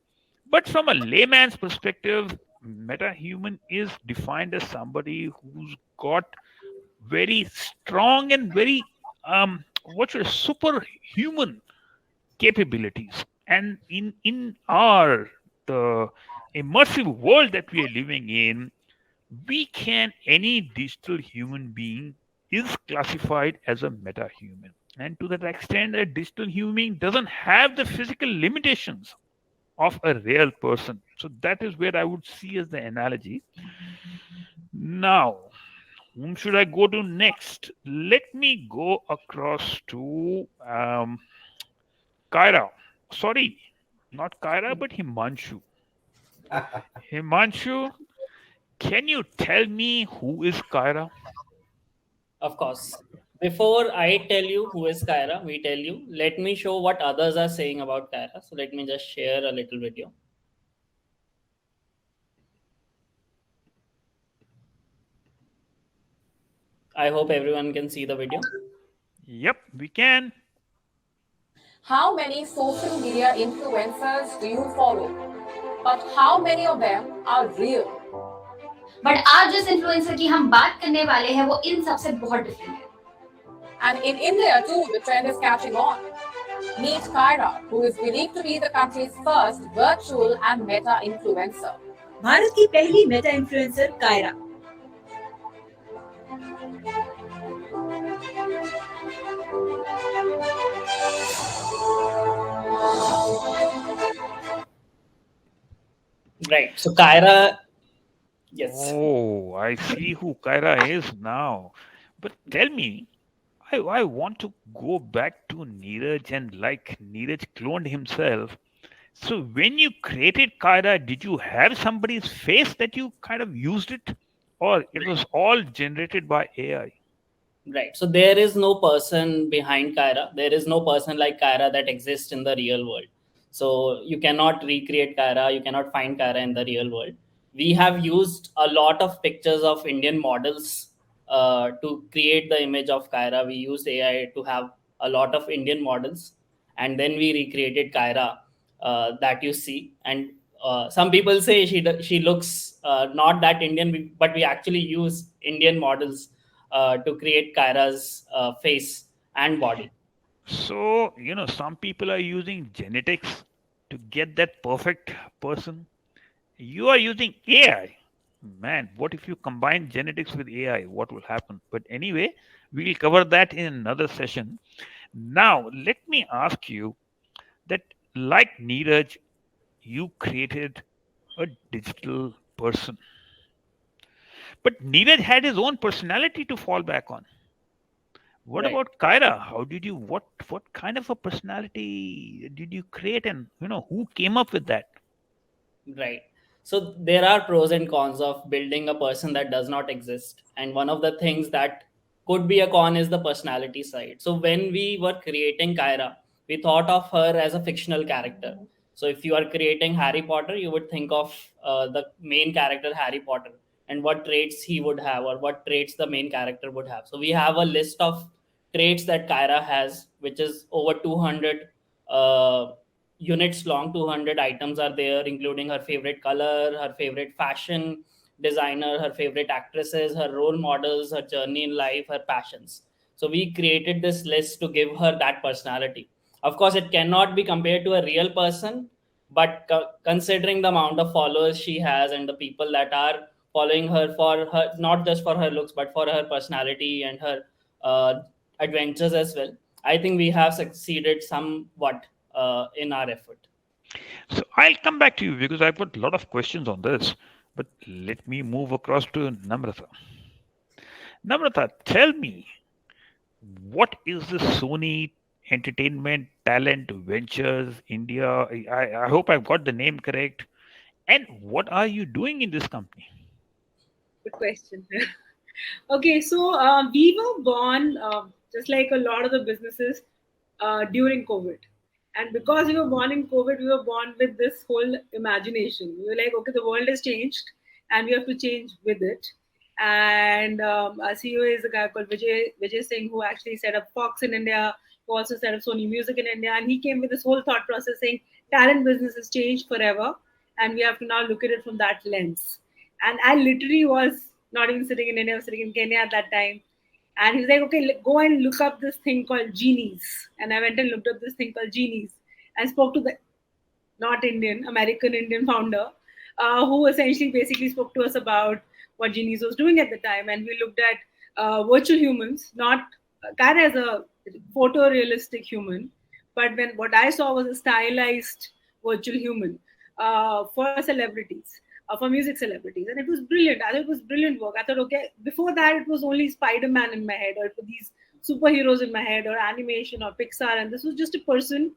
But from a layman's perspective, meta-human is defined as somebody who's got very strong and very superhuman capabilities. And in our the immersive world that we are living in, any digital human being is classified as a meta-human. And to that extent, a digital human being doesn't have the physical limitations of a real person. So that is where I would see as the analogy. Now, whom should I go to next? Let me go across to Kyra. Sorry, not Kyra, but Himanshu. Himanshu, can you tell me who is Kyra? Of course. Before I tell you who is Kyra, we tell you, let me show what others are saying about Kyra. So let me just share a little video. I hope everyone can see the video. Yep, we can. How many social media influencers do you follow? But how many of them are real? But आज जिस influencer की हम बात करने वाले हैं वो इन सबसे बहुत डिफरेंट है. And in India too, the trend is catching on. Meet Kyra, who is believed to be the country's first virtual and meta influencer. Bharat की पहली meta influencer Kyra. Right. So Kyra, yes. Oh, I see who Kyra is now. But tell me, I want to go back to Niraj, and like Niraj cloned himself. So when you created Kyra, did you have somebody's face that you kind of used it? Or it was all generated by AI? Right. So there is no person behind Kyra. There is no person like Kyra that exists in the real world. So you cannot recreate Kyra. You cannot find Kyra in the real world. We have used a lot of pictures of Indian models to create the image of Kyra. We used AI to have a lot of Indian models, and then we recreated Kyra that you see. And some people say she looks not that Indian, but we actually use Indian models to create Kyra's face and body. So, some people are using genetics to get that perfect person. You are using AI. Man, what if you combine genetics with AI? What will happen? But anyway, we'll cover that in another session. Now, let me ask you that like Niraj, you created a digital person. But Niraj had his own personality to fall back on. What Right. about Kyra? How did you what kind of a personality did you create, and who came up with that? Right. So there are pros and cons of building a person that does not exist. And one of the things that could be a con is the personality side. So when we were creating Kyra, we thought of her as a fictional character. So if you are creating Harry Potter, you would think of the main character Harry Potter and what traits he would have or what traits the main character would have. So we have a list of traits that Kyra has, which is over 200 units long. 200 items are there, including her favorite color, her favorite fashion designer, her favorite actresses, her role models, her journey in life, her passions. So we created this list to give her that personality. Of course, it cannot be compared to a real person, but considering the amount of followers she has and the people that are following her for her, not just for her looks but for her personality and her uh, adventures as well, I think we have succeeded somewhat in our effort. So I'll come back to you because I've got a lot of questions on this. But let me move across to Namrata. Namrata, tell me, what is the Sony Entertainment Talent Ventures India? I hope I've got the name correct. And what are you doing in this company? Good question. Okay, so we were born just like a lot of the businesses during COVID. And because we were born in COVID, we were born with this whole imagination. We were like, okay, the world has changed and we have to change with it. And our CEO is a guy called Vijay Singh, who actually set up Fox in India, who also set up Sony Music in India. And he came with this whole thought process saying talent business has changed forever. And we have to now look at it from that lens. And I literally was not even sitting in India, I was sitting in Kenya at that time. And he was like, okay, go and look up this thing called genies. And I went and looked up this thing called genies and spoke to the not Indian, American Indian founder, who essentially basically spoke to us about what Genies was doing at the time. And we looked at virtual humans, not kind of as a photorealistic human, but when what I saw was a stylized virtual human for celebrities. For music celebrities, and it was brilliant. I thought it was brilliant work. I thought, okay, before that it was only Spider-Man in my head, or for these superheroes in my head, or animation, or Pixar, and this was just a person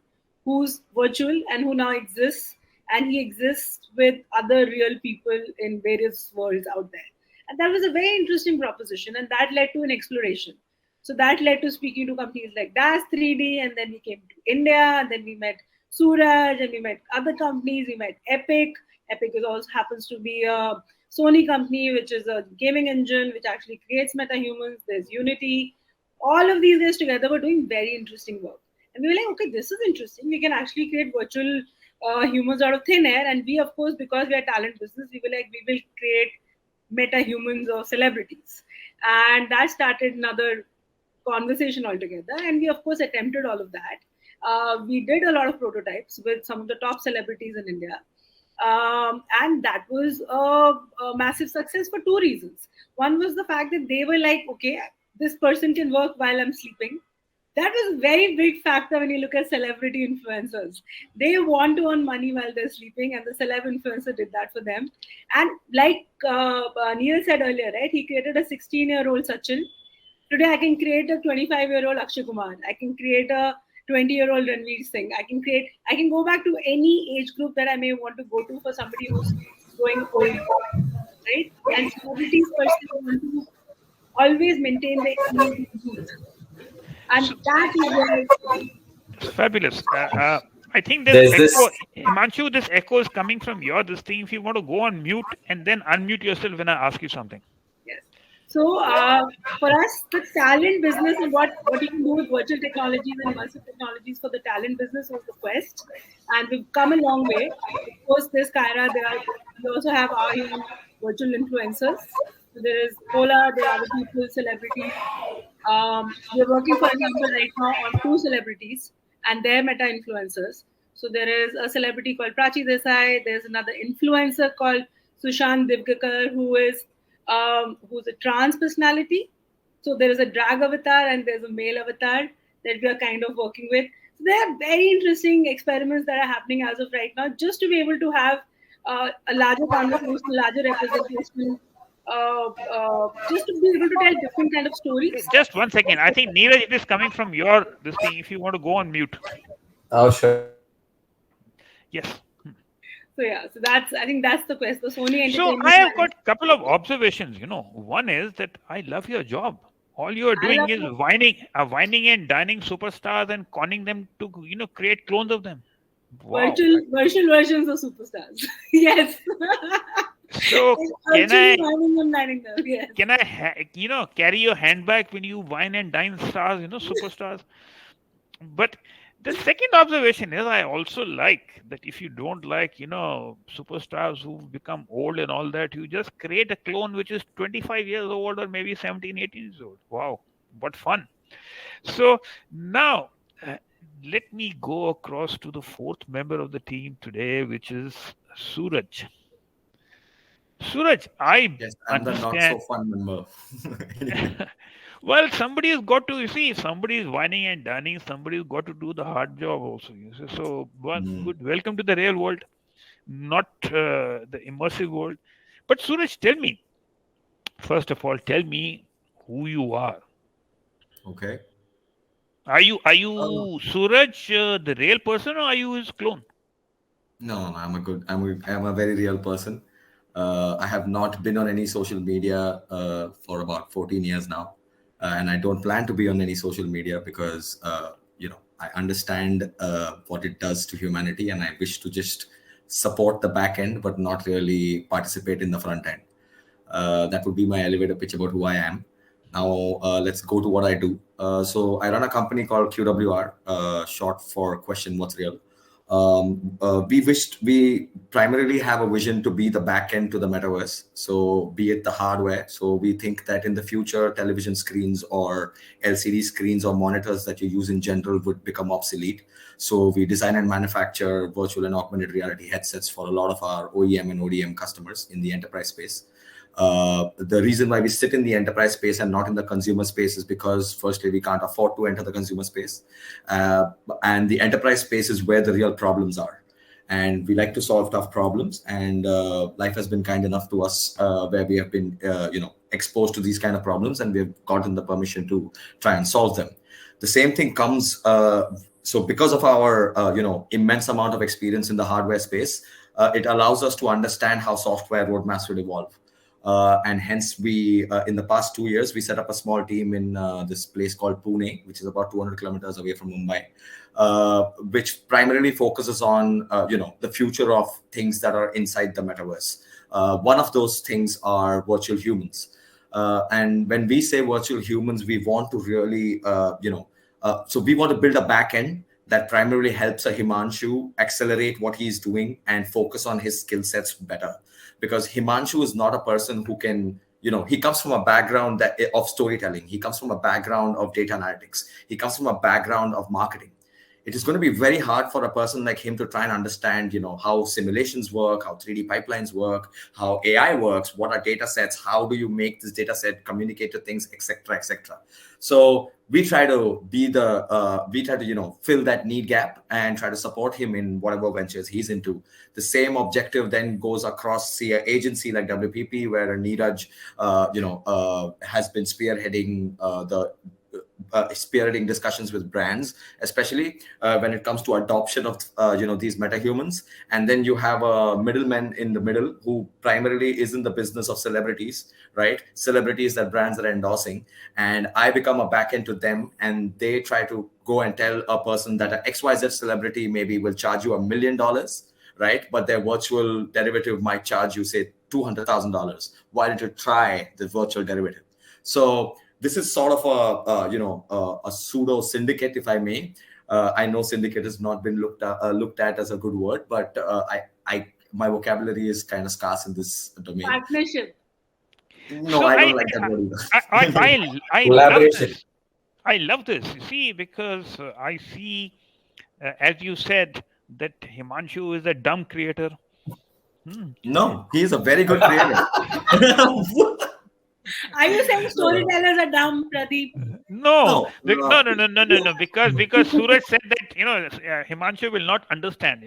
who's virtual and who now exists, and he exists with other real people in various worlds out there. And that was a very interesting proposition, and that led to an exploration. So that led to speaking to companies like Das 3D, and then we came to India, and then we met Suraj, and we met other companies. We met Epic. Epic is also happens to be a Sony company, which is a gaming engine, which actually creates metahumans. There's Unity. All of these guys together were doing very interesting work. And we were like, okay, this is interesting. We can actually create virtual humans out of thin air. And we, of course, because we are talent business, we were like, we will create meta-humans or celebrities. And that started another conversation altogether. And we, of course, attempted all of that. We did a lot of prototypes with some of the top celebrities in India. And that was a massive success for two reasons. One was the fact that they were like, okay, this person can work while I'm sleeping. That was a very big factor when you look at celebrity influencers. They want to earn money while they're sleeping, and the celeb influencer did that for them. And like Neil said earlier, right? He created a 16-year-old Sachin. Today, I can create a 25-year-old Akshay Kumar. I can create a 20-year-old Ranveer Singh. I can go back to any age group that I may want to go to for somebody who's going old, right? And celebrities personally want to always maintain their youth. And So, that is where fabulous. I think There's this this. echo, Himanshu, this echo is coming from your this thing. If you want to go on mute and then unmute yourself when I ask you something. yes. So for us, the talent business and what you can do with virtual technologies and immersive technologies for the talent business was the quest, and we've come a long way. Of course, there's Kyra. We also have our virtual influencers. So there is Ola. There are other people, celebrities. We're working, for example, right now on two celebrities and their meta influencers. So there is a celebrity called Prachi Desai. There's another influencer called Sushant Divgakar, who's a trans personality. So there is a drag avatar and there's a male avatar that we are kind of working with. So there are very interesting experiments that are happening as of right now, just to be able to have a larger conversation, larger representation, just to be able to tell different kind of stories. Just 1 second. I think Neeraj, it is coming from your this thing. If you want to go on mute. Oh, sure. Yes. So yeah, so that's, I think that's the quest. The Sony So Entertainment I have Manager. got a couple of observations. One is that I love your job. All you are I doing love is it. whining and dining superstars and conning them to create clones of them. Wow. Virtual versions of superstars. Yes. So can Virtually I mining them, mining them. Yes. carry your handbag when you wine and dine stars, superstars? But the second observation is I also like that if you don't like, superstars who become old and all that, you just create a clone which is 25 years old or maybe 17, 18 years old. Wow, what fun. So now let me go across to the fourth member of the team today, which is Suraj. Suraj, I Yes, I'm the not so understand. fun member. Well, somebody has got to, you see, if somebody is whining and dining, somebody's got to do the hard job also. You see. So, well, good. Welcome to the real world, not the immersive world. But Suraj, tell me, first of all, tell me who you are. Okay. Are you Suraj, the real person, or are you his clone? No, I'm a very real person. I have not been on any social media for about 14 years now. And I don't plan to be on any social media because, I understand what it does to humanity, and I wish to just support the back end, but not really participate in the front end. That would be my elevator pitch about who I am. Now, let's go to what I do. So I run a company called QWR, short for Question What's Real. We primarily have a vision to be the back end to the metaverse. So be it the hardware. So we think that in the future, television screens or LCD screens or monitors that you use in general would become obsolete. So we design and manufacture virtual and augmented reality headsets for a lot of our OEM and ODM customers in the enterprise space. The reason why we sit in the enterprise space and not in the consumer space is because, firstly, we can't afford to enter the consumer space. And the enterprise space is where the real problems are. And we like to solve tough problems. And life has been kind enough to us where we have been, exposed to these kind of problems, and we have gotten the permission to try and solve them. The same thing comes. So because of our, immense amount of experience in the hardware space, it allows us to understand how software roadmaps will evolve. And hence we, in the past 2 years, we set up a small team in this place called Pune, which is about 200 kilometers away from Mumbai, which primarily focuses on, the future of things that are inside the metaverse. One of those things are virtual humans. And when we say virtual humans, we want to really, so we want to build a back end that primarily helps a Himanshu accelerate what he's doing and focus on his skill sets better. Because Himanshu is not a person who can, he comes from a background of storytelling. He comes from a background of data analytics. He comes from a background of marketing. It is going to be very hard for a person like him to try and understand, how simulations work, how 3D pipelines work, how AI works, what are data sets, how do you make this data set communicate to things, etc., etc. So we try to fill that need gap and try to support him in whatever ventures he's into. The same objective then goes across, say, an agency like WPP, where Niraj, has been spearheading discussions with brands, especially when it comes to adoption of these metahumans. And then you have a middleman in the middle who primarily is in the business of celebrities, right? Celebrities that brands are endorsing, and I become a backend to them, and they try to go and tell a person that an XYZ celebrity maybe will charge you $1 million, right? But their virtual derivative might charge you, say, $200,000. Why don't you try the virtual derivative? So this is sort of a pseudo syndicate, if I may. I know syndicate has not been looked at as a good word, but my vocabulary is kind of scarce in this domain. Partnership. No, so I don't like that word either. I love this. I love this. You see, because I see, as you said, that Himanshu is a dumb creator. No, he is a very good creator. Are you saying storytellers are dumb, Pradeep? No, No, no. Because Suraj said that Himanshu will not understand.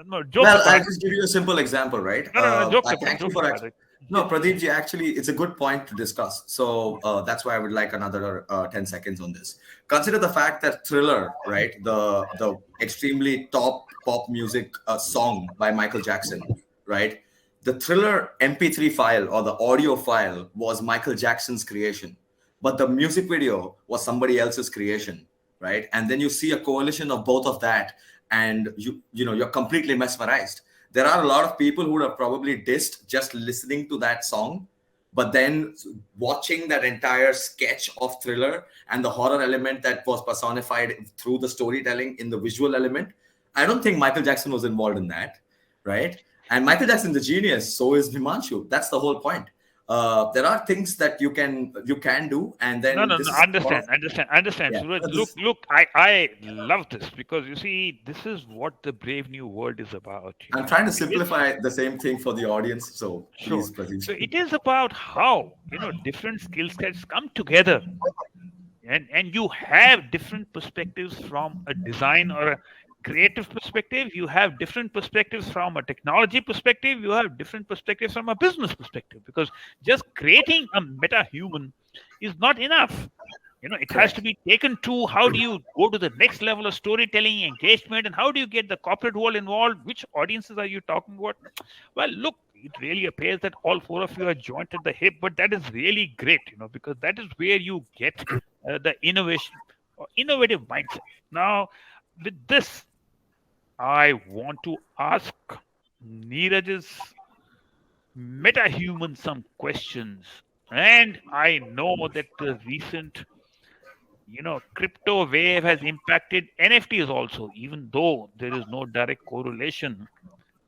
No, jokes well, I'll apart. just give you a simple example, right? No. Jokes I apart. thank you Jokes for apart. no, Pradeep ji, actually, it's a good point to discuss. So that's why I would like another 10 seconds on this. Consider the fact that Thriller, right, the extremely top pop music song by Michael Jackson, right? The Thriller MP3 file or the audio file was Michael Jackson's creation, but the music video was somebody else's creation, right? And then you see a coalition of both of that, and you're completely mesmerized. There are a lot of people who would have probably dissed just listening to that song, but then watching that entire sketch of Thriller and the horror element that was personified through the storytelling in the visual element, I don't think Michael Jackson was involved in that, right? And Michael Jackson's a genius, so is Himanshu. That's the whole point. There are things that you can do, and then No. this is Understand. Yeah. Suraj, look. I love this because you see, this is what the Brave New World is about. I'm trying to simplify the same thing for the audience, so Sure. please, Pradeep. So it is about how different skill sets come together, and you have different perspectives from a design or a creative perspective. You have different perspectives from a technology perspective. You have different perspectives from a business perspective, because just creating a meta-human is not enough. It has to be taken to how do you go to the next level of storytelling, engagement, and how do you get the corporate world involved? Which audiences are you talking about? Well, look, it really appears that all four of you are joined at the hip, but that is really great, because that is where you get the innovation or innovative mindset. Now, with this, I want to ask Niraj's meta-human some questions. And I know that the recent, crypto wave has impacted NFTs also, even though there is no direct correlation.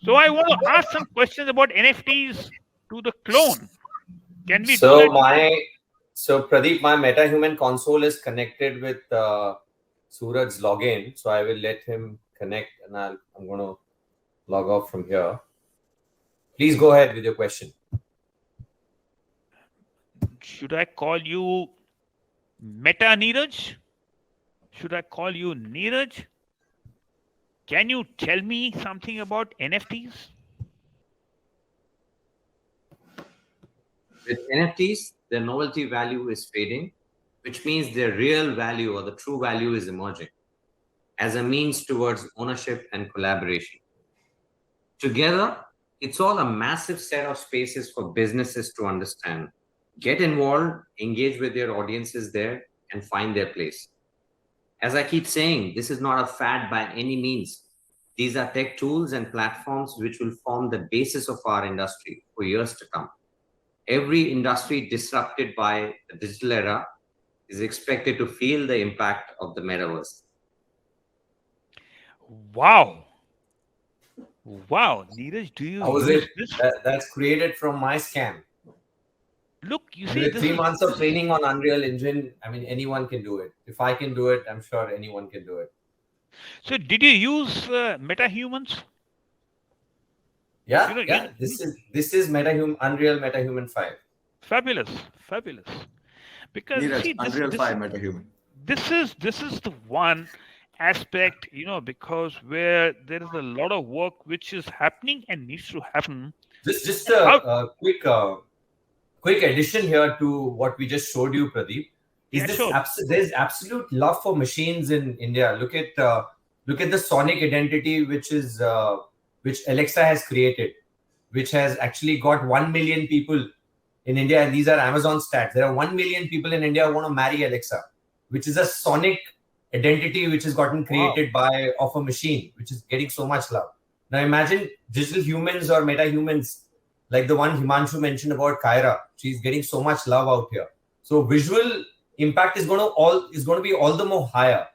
So I want to ask some questions about NFTs to the clone. Can we do that? So Pradeep, my MetaHuman console is connected with Suraj's login. So I will let him connect, and I'm going to log off from here. Please go ahead with your question. Should I call you Meta Niraj? Should I call you Niraj? Can you tell me something about NFTs? With NFTs, their novelty value is fading, which means their real value or the true value is emerging as a means towards ownership and collaboration. Together, it's all a massive set of spaces for businesses to understand, get involved, engage with their audiences there, and find their place. As I keep saying, this is not a fad by any means. These are tech tools and platforms which will form the basis of our industry for years to come. Every industry disrupted by the digital era is expected to feel the impact of the metaverse. Wow, Niraj, do you use this? That's created from my scam. Look, you see, with 3 months of training on Unreal Engine, I mean, anyone can do it. If I can do it, I'm sure anyone can do it. So, did you use MetaHumans? Yeah. This is Unreal MetaHuman 5. Fabulous. Because Niraj, see, Unreal 5 MetaHuman. This is the one aspect, because where there is a lot of work which is happening and needs to happen. Just a quick addition here to what we just showed you, Pradeep. There's absolute love for machines in India. Look at the sonic identity, which Alexa has created, which has actually got 1 million people in India, and these are Amazon stats. There are 1 million people in India who want to marry Alexa, which is a sonic identity which has gotten created of a machine, which is getting so much love. Now imagine digital humans or meta-humans, like the one Himanshu mentioned about Kyra. She's getting so much love out here. So visual impact is going to be all the more higher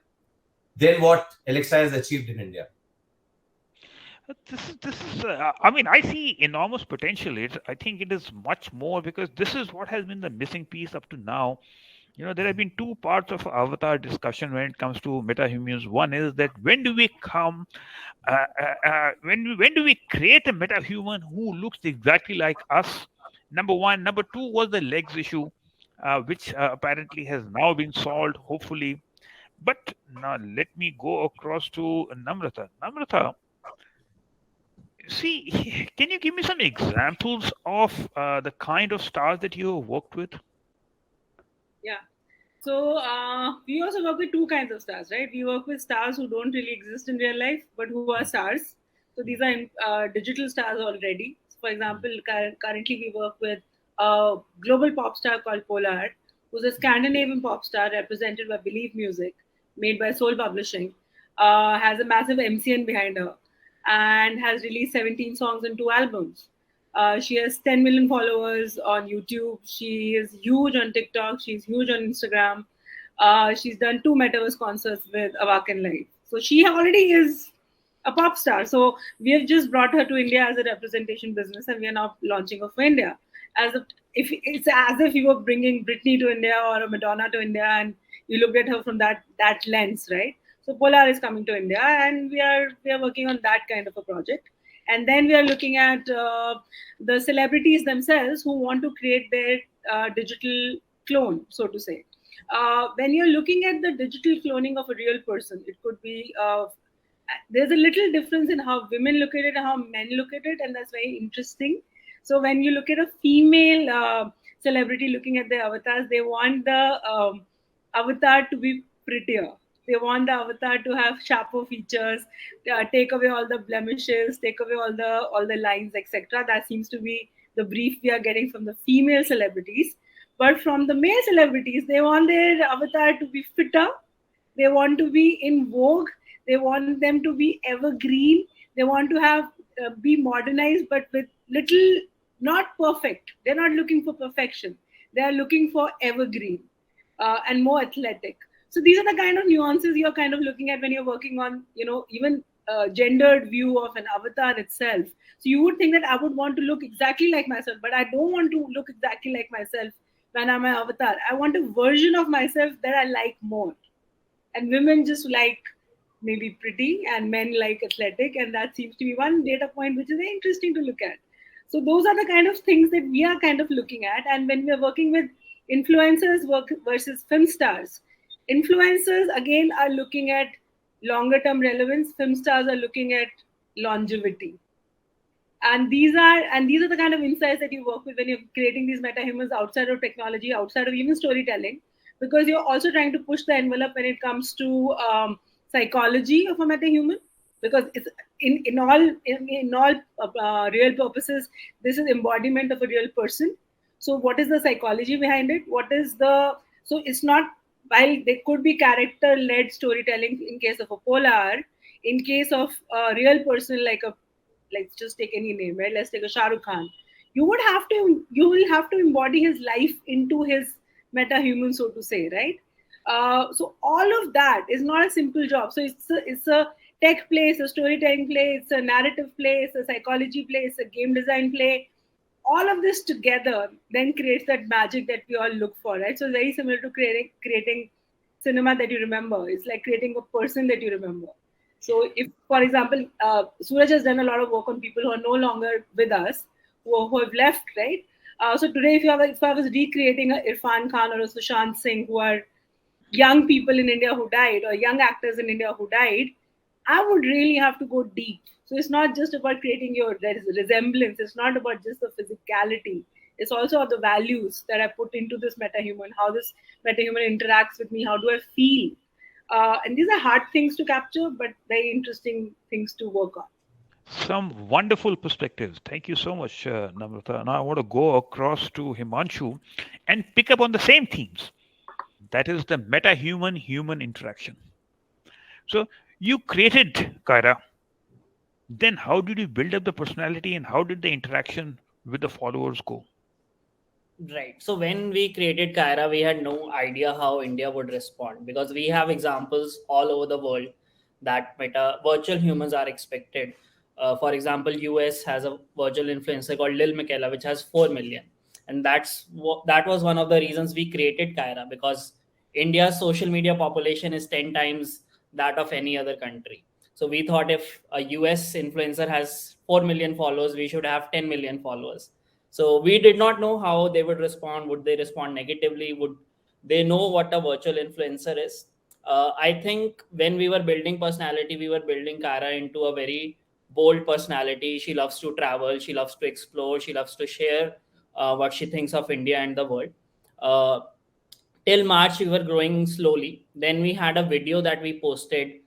than what Alexa has achieved in India. This is. I mean, I see enormous potential. I think it is much more, because this is what has been the missing piece up to now. There have been two parts of avatar discussion when it comes to MetaHumans. One is that when do we create a MetaHuman who looks exactly like us? Number one. Number two was the legs issue. which apparently has now been solved, hopefully. But now let me go across to Namrata. Namrata, see, can you give me some examples of the kind of stars that you have worked with? Yeah. So we also work with two kinds of stars, right? We work with stars who don't really exist in real life, but who are stars. So these are digital stars already. So for example, currently we work with a global pop star called Polar, who's a Scandinavian pop star represented by Believe Music, made by Soul Publishing, has a massive MCN behind her, and has released 17 songs and 2 albums. She has 10 million followers on YouTube. She is huge on TikTok. She's huge on Instagram. She's done 2 Metaverse concerts with Awaken Live. So she already is a pop star. So we have just brought her to India as a representation business, and we are now launching her for India. As if it's as if you were bringing Britney to India or a Madonna to India, and you looked at her from that lens, right? So Polar is coming to India, and we are working on that kind of a project. And then we are looking at the celebrities themselves who want to create their digital clone, so to say. When you're looking at the digital cloning of a real person, it could be there's a little difference in how women look at it and how men look at it, and that's very interesting. So when you look at a female celebrity looking at their avatars, they want the avatar to be prettier. They want the avatar to have sharper features, take away all the blemishes, take away all the lines, etc. That seems to be the brief we are getting from the female celebrities. But from the male celebrities, they want their avatar to be fitter. They want to be in vogue. They want them to be evergreen. They want to have be modernized, but with little, not perfect. They're not looking for perfection. They are looking for evergreen and more athletic. So these are the kind of nuances you're kind of looking at when you're working on, even gendered view of an avatar itself. So you would think that I would want to look exactly like myself, but I don't want to look exactly like myself when I'm an avatar. I want a version of myself that I like more. And women just like maybe pretty and men like athletic, and that seems to be one data point which is very interesting to look at. So those are the kind of things that we are kind of looking at. And when we're working with influencers versus film stars, influencers again are looking at longer term relevance, film stars are looking at longevity. And these are the kind of insights that you work with when you're creating these metahumans outside of technology, outside of even storytelling, because you're also trying to push the envelope when it comes to psychology of a metahuman, because it's in all real purposes, this is embodiment of a real person. So what is the psychology behind it? What is the so it's not, while there could be character led storytelling in case of a Polar, in case of a real person like a, let's just take any name, right? Let's take a Shah Rukh Khan. You will have to embody his life into his metahuman, so to say, right? So all of that is not a simple job. So it's a tech play, it's a storytelling play, it's a narrative play, it's a psychology play, it's a game design play. All of this together then creates that magic that we all look for, right? So very similar to creating cinema that you remember. It's like creating a person that you remember. So if, for example, Suraj has done a lot of work on people who are no longer with us, who have left, right? So today, if I was recreating a Irfan Khan or a Sushant Singh, who are young people in India who died, or young actors in India who died, I would really have to go deep. So it's not just about creating your resemblance. It's not about just the physicality. It's also the values that I put into this metahuman, how this metahuman interacts with me, how do I feel. And these are hard things to capture, but very interesting things to work on. Some wonderful perspectives. Thank you so much, Namrata. Now I want to go across to Himanshu and pick up on the same themes. That is the meta-human interaction. So you created Kyra. Then how did you build up the personality and how did the interaction with the followers go? Right. So when we created Kyra, we had no idea how India would respond, because we have examples all over the world that virtual humans are expected. For example, US has a virtual influencer called Lil Michaela, which has 4 million, and that was one of the reasons we created Kyra, because India's social media population is 10 times that of any other country. So we thought if a US influencer has 4 million followers, we should have 10 million followers. So we did not know how they would respond. Would they respond negatively? Would they know what a virtual influencer is? I think when we were building personality, we were building Kyra into a very bold personality. She loves to travel. She loves to explore. She loves to share what she thinks of India and the world. Uh, Till March, we were growing slowly. Then we had a video that we posted,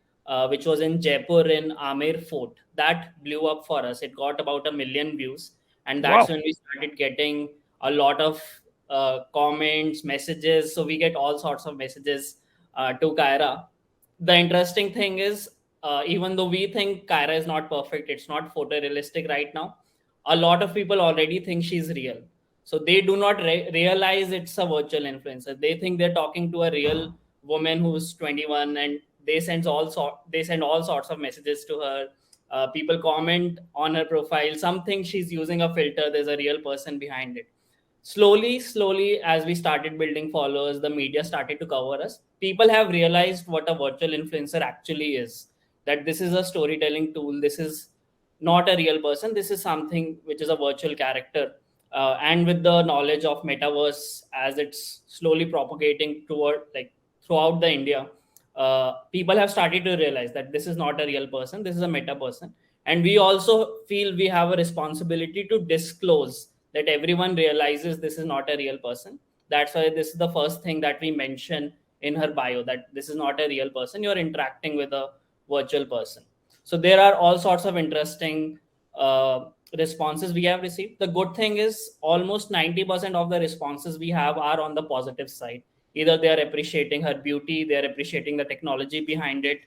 which was in Jaipur in Amer Fort. That blew up for us. It got about 1 million views. And that's Wow. when we started getting a lot of comments, messages. So we get all sorts of messages to Kyra. The interesting thing is, even though we think Kyra is not perfect, it's not photorealistic right now, a lot of people already think she's real. So they do not realize it's a virtual influencer. They think they're talking to a real woman who's 21, and they send all sorts of messages to her. People comment on her profile. Some think she's using a filter. There's a real person behind it. Slowly, as we started building followers, the media started to cover us. People have realized what a virtual influencer actually is. That this is a storytelling tool. This is not a real person. This is something which is a virtual character. And with the knowledge of metaverse as it's slowly propagating toward like throughout the India, people have started to realize that this is not a real person. This is a meta person. And we also feel we have a responsibility to disclose that everyone realizes this is not a real person. That's why this is the first thing that we mention in her bio, that this is not a real person. You're interacting with a virtual person. So there are all sorts of interesting responses we have received. The good thing is almost 90% of the responses we have are on the positive side. Either they are appreciating her beauty, they are appreciating the technology behind it.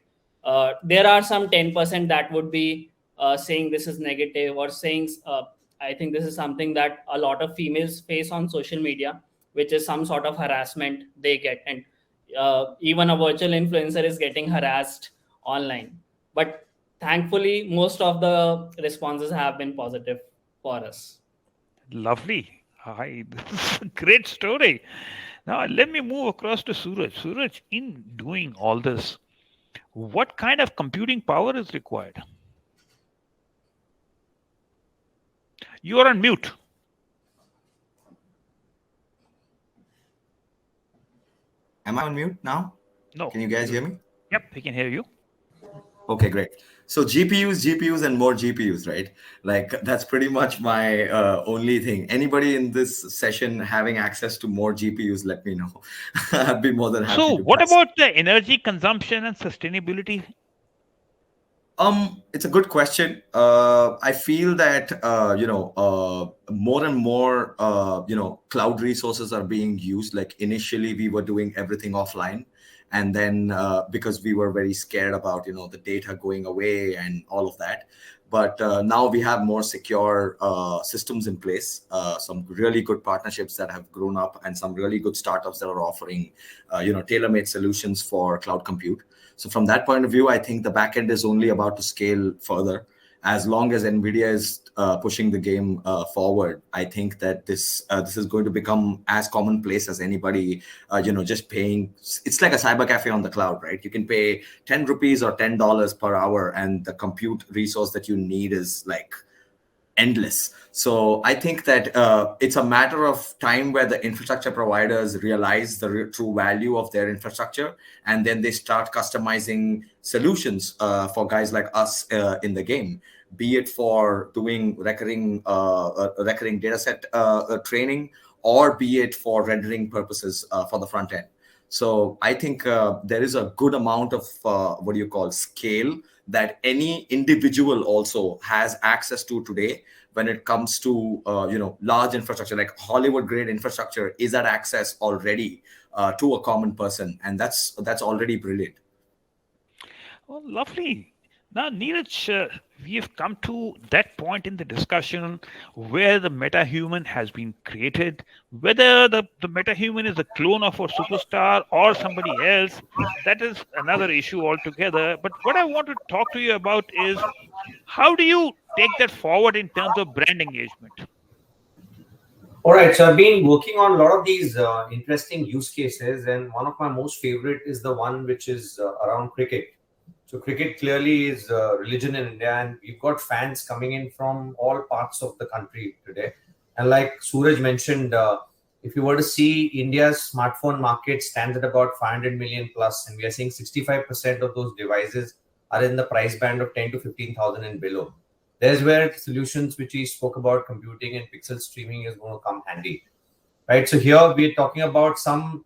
There are some 10% that would be saying this is negative, or saying I think this is something that a lot of females face on social media, which is some sort of harassment they get. And even a virtual influencer is getting harassed online. But thankfully, most of the responses have been positive for us. Lovely. Hi, this is a great story. Now, let me move across to Suraj. Suraj, in doing all this, what kind of computing power is required? You are on mute. Am I on mute now? No. Can you guys hear me? Yep, we can hear you. Okay, great. So GPUs, and more GPUs, right? Like that's pretty much my only thing. Anybody in this session having access to more GPUs, let me know. I'd be more than happy So, to what pass. about the energy consumption and sustainability? It's a good question. I feel that more and more cloud resources are being used. Like initially, we were doing everything offline, and then because we were very scared about the data going away and all of that. But now we have more secure systems in place. Some really good partnerships that have grown up, and some really good startups that are offering tailor-made solutions for cloud compute. So from that point of view, I think the backend is only about to scale further. As long as NVIDIA is pushing the game forward, I think that this is going to become as commonplace as anybody, just paying. It's like a cyber cafe on the cloud, right? You can pay 10 rupees or $10 per hour, and the compute resource that you need is like endless. So I think that it's a matter of time where the infrastructure providers realize the true value of their infrastructure, and then they start customizing solutions for guys like us in the game, be it for doing recurring data set training, or be it for rendering purposes for the front end. So I think there is a good amount of scale that any individual also has access to today when it comes to large infrastructure. Like Hollywood grade infrastructure is at access already to a common person, and that's already brilliant. Oh, lovely. Now, Neeraj, we have come to that point in the discussion where the metahuman has been created. Whether the metahuman is a clone of a superstar or somebody else, that is another issue altogether. But what I want to talk to you about is how do you take that forward in terms of brand engagement? All right, so I've been working on a lot of these interesting use cases, and one of my most favorite is the one which is around cricket. So cricket clearly is a religion in India, and we've got fans coming in from all parts of the country today. And like Suraj mentioned, if you were to see India's smartphone market stands at about 500 million plus, and we are seeing 65% of those devices are in the price band of 10 to 15,000 and below. There's where solutions which we spoke about, computing and pixel streaming, is going to come handy, right? So here we are talking about some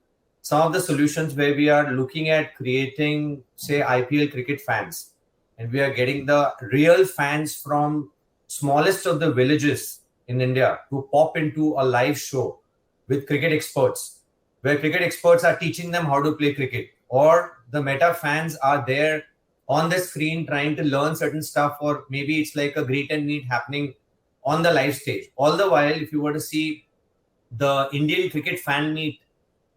of the solutions where we are looking at creating, say, IPL cricket fans, and we are getting the real fans from smallest of the villages in India to pop into a live show with cricket experts, where cricket experts are teaching them how to play cricket, or the Meta fans are there on the screen trying to learn certain stuff, or maybe it's like a greet and meet happening on the live stage. All the while, if you were to see the Indian cricket fan meet,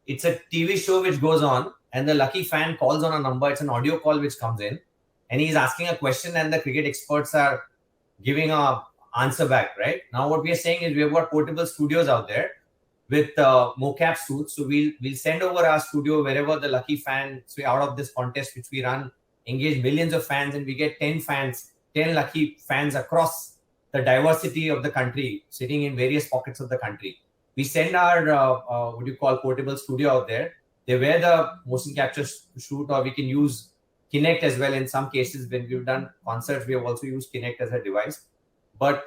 it's a TV show which goes on, and the lucky fan calls on a number. It's an audio call which comes in, and he's asking a question, and the cricket experts are giving a answer back. Right now, what we are saying is we have got portable studios out there with mocap suits. So we'll send over our studio wherever the lucky fan. So out of this contest which we run, engage millions of fans, and we get 10 lucky fans across the diversity of the country, sitting in various pockets of the country. We send our portable studio out there. They wear the motion capture suit, or we can use Kinect as well. In some cases, when we've done concerts, we have also used Kinect as a device. But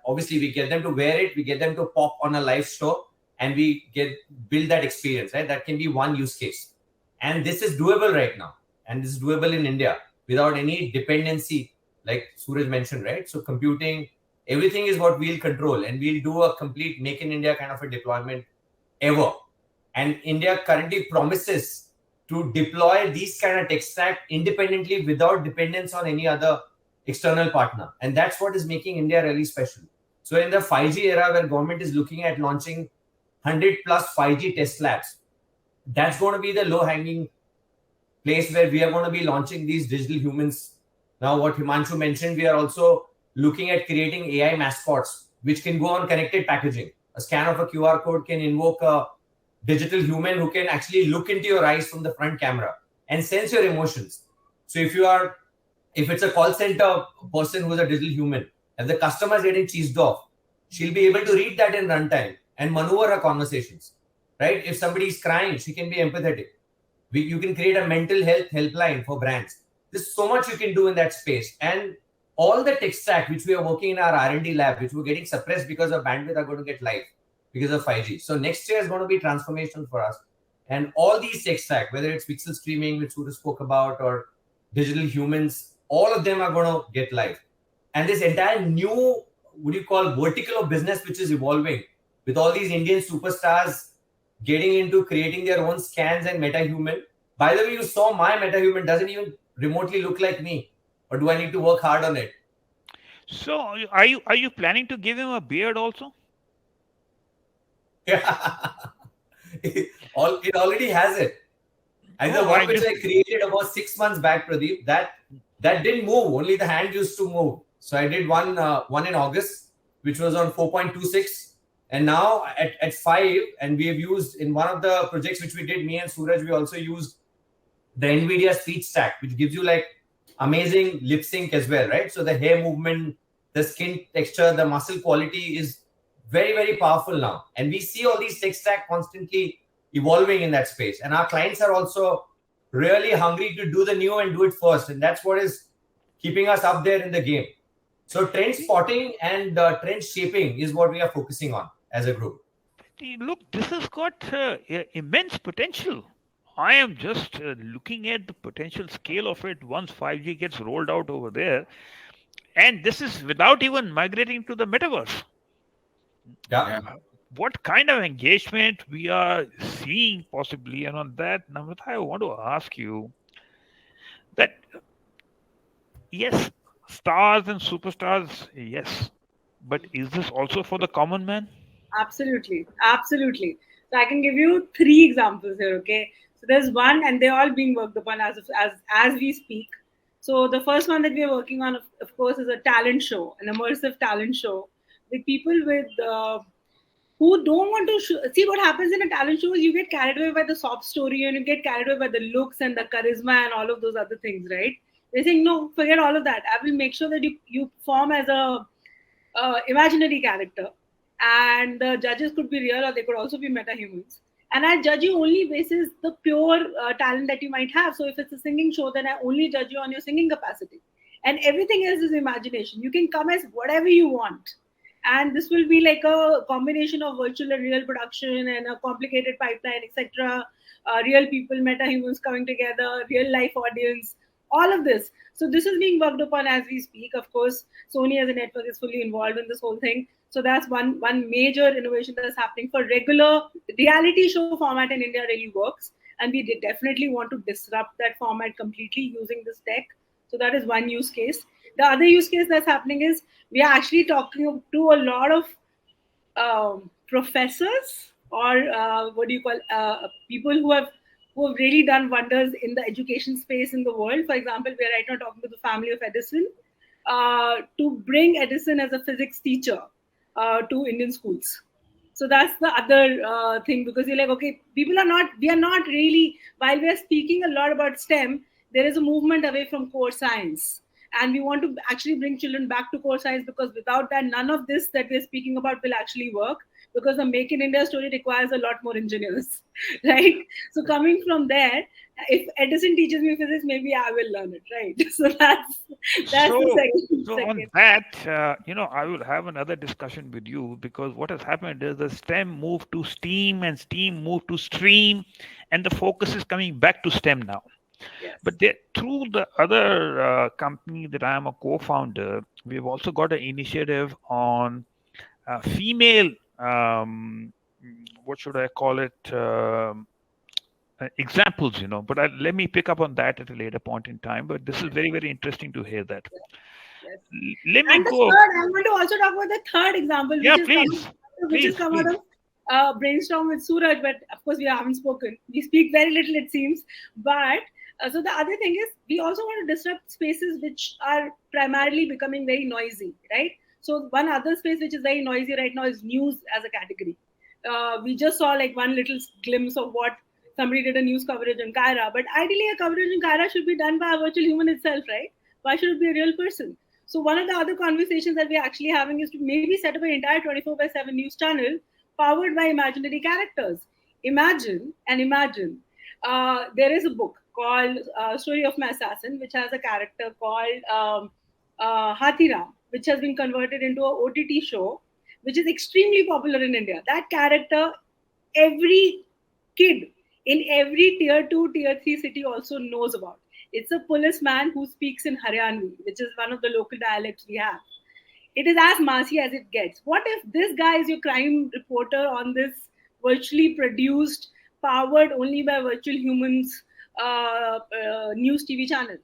obviously, we get them to wear it. We get them to pop on a live show, and we build that experience. Right, that can be one use case, and this is doable right now, and this is doable in India without any dependency, like Suraj mentioned. Right, so computing. Everything is what we'll control, and we'll do a complete Make in India kind of a deployment ever. And India currently promises to deploy these kind of tech stack independently without dependence on any other external partner. And that's what is making India really special. So in the 5G era, where government is looking at launching 100 plus 5G test labs, that's going to be the low-hanging place where we are going to be launching these digital humans. Now, what Himanshu mentioned, we are also looking at creating AI mascots, which can go on connected packaging. A scan of a QR code can invoke a digital human who can actually look into your eyes from the front camera and sense your emotions. So if it's a call center person who's a digital human, and the customer is getting cheesed off, she'll be able to read that in runtime and maneuver her conversations, right? If somebody is crying, she can be empathetic. You can create a mental health helpline for brands. There's so much you can do in that space. And all the tech stack which we are working in our R&D lab, which we're getting suppressed because of bandwidth, are going to get live because of 5G. So next year is going to be transformational for us. And all these tech stack, whether it's pixel streaming, which Suraj spoke about, or digital humans, all of them are going to get live. And this entire new, vertical of business which is evolving, with all these Indian superstars getting into creating their own scans and metahuman. By the way, you saw my metahuman doesn't even remotely look like me. Or do I need to work hard on it? So are you planning to give him a beard also? It already has it. And the one which I created about 6 months back, Pradeep, that didn't move. Only the hand used to move. So I did one in August, which was on 4.26. And now at 5, and we have used in one of the projects which we did, me and Suraj, we also used the NVIDIA speech stack, which gives you like amazing lip sync as well, right? So the hair movement, the skin texture, the muscle quality is very, very powerful now. And we see all these tech stack constantly evolving in that space. And our clients are also really hungry to do the new and do it first. And that's what is keeping us up there in the game. So trend spotting and trend shaping is what we are focusing on as a group. Look, this has got immense potential. I am just looking at the potential scale of it once 5G gets rolled out over there. And this is without even migrating to the metaverse. Yeah. What kind of engagement we are seeing possibly? And on that, Namrata, I want to ask you that, yes, stars and superstars, yes. But is this also for the common man? Absolutely. So I can give you 3 examples here, okay? So there's one, and they're all being worked upon as we speak. So the first one that we are working on, of course, is a talent show, an immersive talent show with people with who don't want to see what happens in a talent show. Is you get carried away by the sob story, and you get carried away by the looks and the charisma and all of those other things, right? They're saying, no, forget all of that. I will make sure that you perform as a imaginary character. and the judges could be real or they could also be metahumans. And I judge you only basis the pure talent that you might have. So if it's a singing show, then I only judge you on your singing capacity, and everything else is imagination. You can come as whatever you want, and this will be like a combination of virtual and real production and a complicated pipeline, etc. Real people, metahumans coming together, real life audience, all of this. So this is being worked upon as we speak. Of course, Sony as a network is fully involved in this whole thing. So that's one major innovation that's happening. For regular reality show format in India really works, and we definitely want to disrupt that format completely using this tech. So that is one use case. The other use case that's happening is we are actually talking to a lot of professors, or what do you call, people who have really done wonders in the education space in the world. For example, we are right now talking to the family of Edison to bring Edison as a physics teacher to Indian schools. So that's the other thing, because you're like, okay, we are not really, while we are speaking a lot about STEM, there is a movement away from core science. And we want to actually bring children back to core science, because without that, none of this that we're speaking about will actually work, because the Make in India story requires a lot more engineers, right? So coming from there, if Edison teaches me physics, maybe I will learn it, right? So that's the second. On that, I will have another discussion with you, because what has happened is the STEM moved to STEAM and STEAM moved to STREAM, and the focus is coming back to STEM now. Yes. But through the other company that I am a co-founder, we've also got an initiative on female, what should I call it, examples, but let me pick up on that at a later point in time. But this is very, very interesting to hear that. Yes. Let me and go. I want to also talk about the third example, which is come out of brainstorm with Suraj, but of course we haven't spoken. We speak very little, it seems. But so the other thing is, we also want to disrupt spaces which are primarily becoming very noisy, right? So one other space which is very noisy right now is news as a category. We just saw like one little glimpse of what somebody did a news coverage on Kyra, but ideally a coverage on Kyra should be done by a virtual human itself, right? Why should it be a real person? So one of the other conversations that we're actually having is to maybe set up an entire 24/7 news channel powered by imaginary characters. Imagine, there is a book called Story of My Assassin, which has a character called Hathiram, which has been converted into an OTT show, which is extremely popular in India. That character, every kid in every tier 2, tier 3 city also knows about. It's a policeman who speaks in Haryanvi, which is one of the local dialects we have. It is as massy as it gets. What if this guy is your crime reporter on this virtually produced, powered only by virtual humans news TV channel?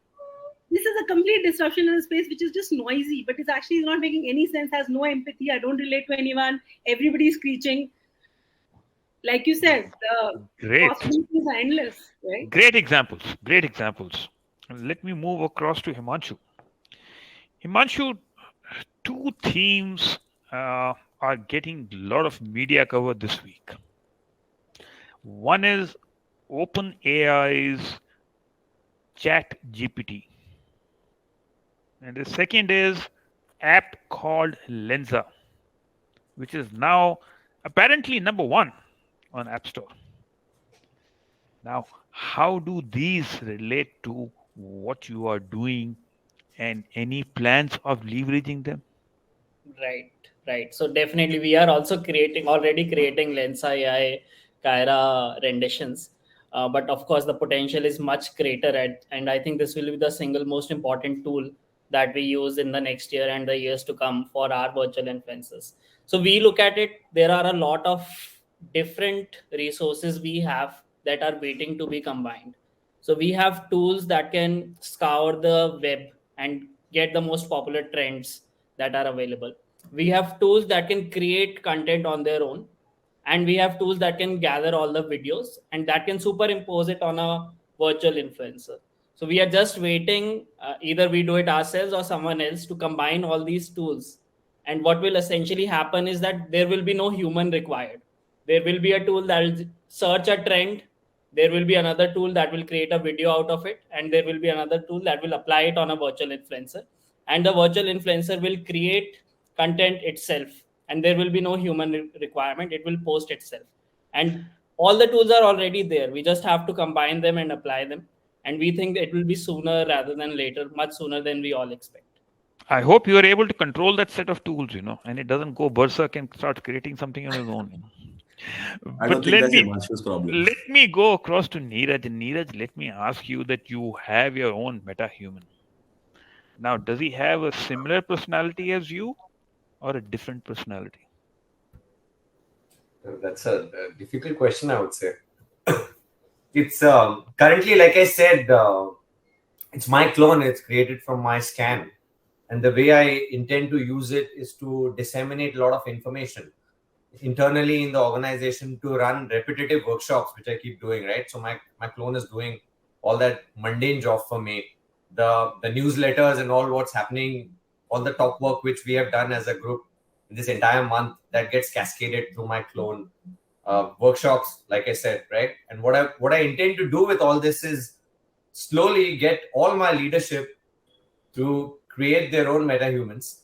This is a complete disruption in a space which is just noisy, but it's actually not making any sense, has no empathy. I don't relate to anyone. Everybody's screeching. Like you said, the possibilities are endless, right? Great examples. Let me move across to Himanshu. Himanshu, two themes are getting a lot of media cover this week. One is OpenAI's Chat GPT. And the second is app called Lensa, which is now apparently number 1 on App Store. Now, how do these relate to what you are doing, and any plans of leveraging them? Right. So definitely we are also already creating Lensa AI Kyra renditions. But of course, the potential is much greater. And I think this will be the single most important tool that we use in the next year and the years to come for our virtual influencers. So we look at it, there are a lot of different resources we have that are waiting to be combined. So we have tools that can scour the web and get the most popular trends that are available. We have tools that can create content on their own, and we have tools that can gather all the videos and that can superimpose it on a virtual influencer. So we are just waiting, either we do it ourselves or someone else, to combine all these tools. And what will essentially happen is that there will be no human required. There will be a tool that will search a trend. There will be another tool that will create a video out of it. And there will be another tool that will apply it on a virtual influencer. And the virtual influencer will create content itself and there will be no human requirement. It will post itself. And all the tools are already there. We just have to combine them and apply them. And we think it will be sooner rather than later, much sooner than we all expect. I hope you are able to control that set of tools, and it doesn't go berserk and start creating something on its own. I But don't think that's Himanshu's problem. let me go across to Niraj. And Niraj, let me ask you that you have your own metahuman. Now, does he have a similar personality as you or a different personality? That's a difficult question, I would say. It's currently, like I said, it's my clone. It's created from my scan. And the way I intend to use it is to disseminate a lot of information internally in the organization, to run repetitive workshops, which I keep doing, right? So my clone is doing all that mundane job for me. The newsletters and all what's happening, all the top work which we have done as a group in this entire month, that gets cascaded through my clone. Workshops, like I said, right? And what I intend to do with all this is slowly get all my leadership to create their own metahumans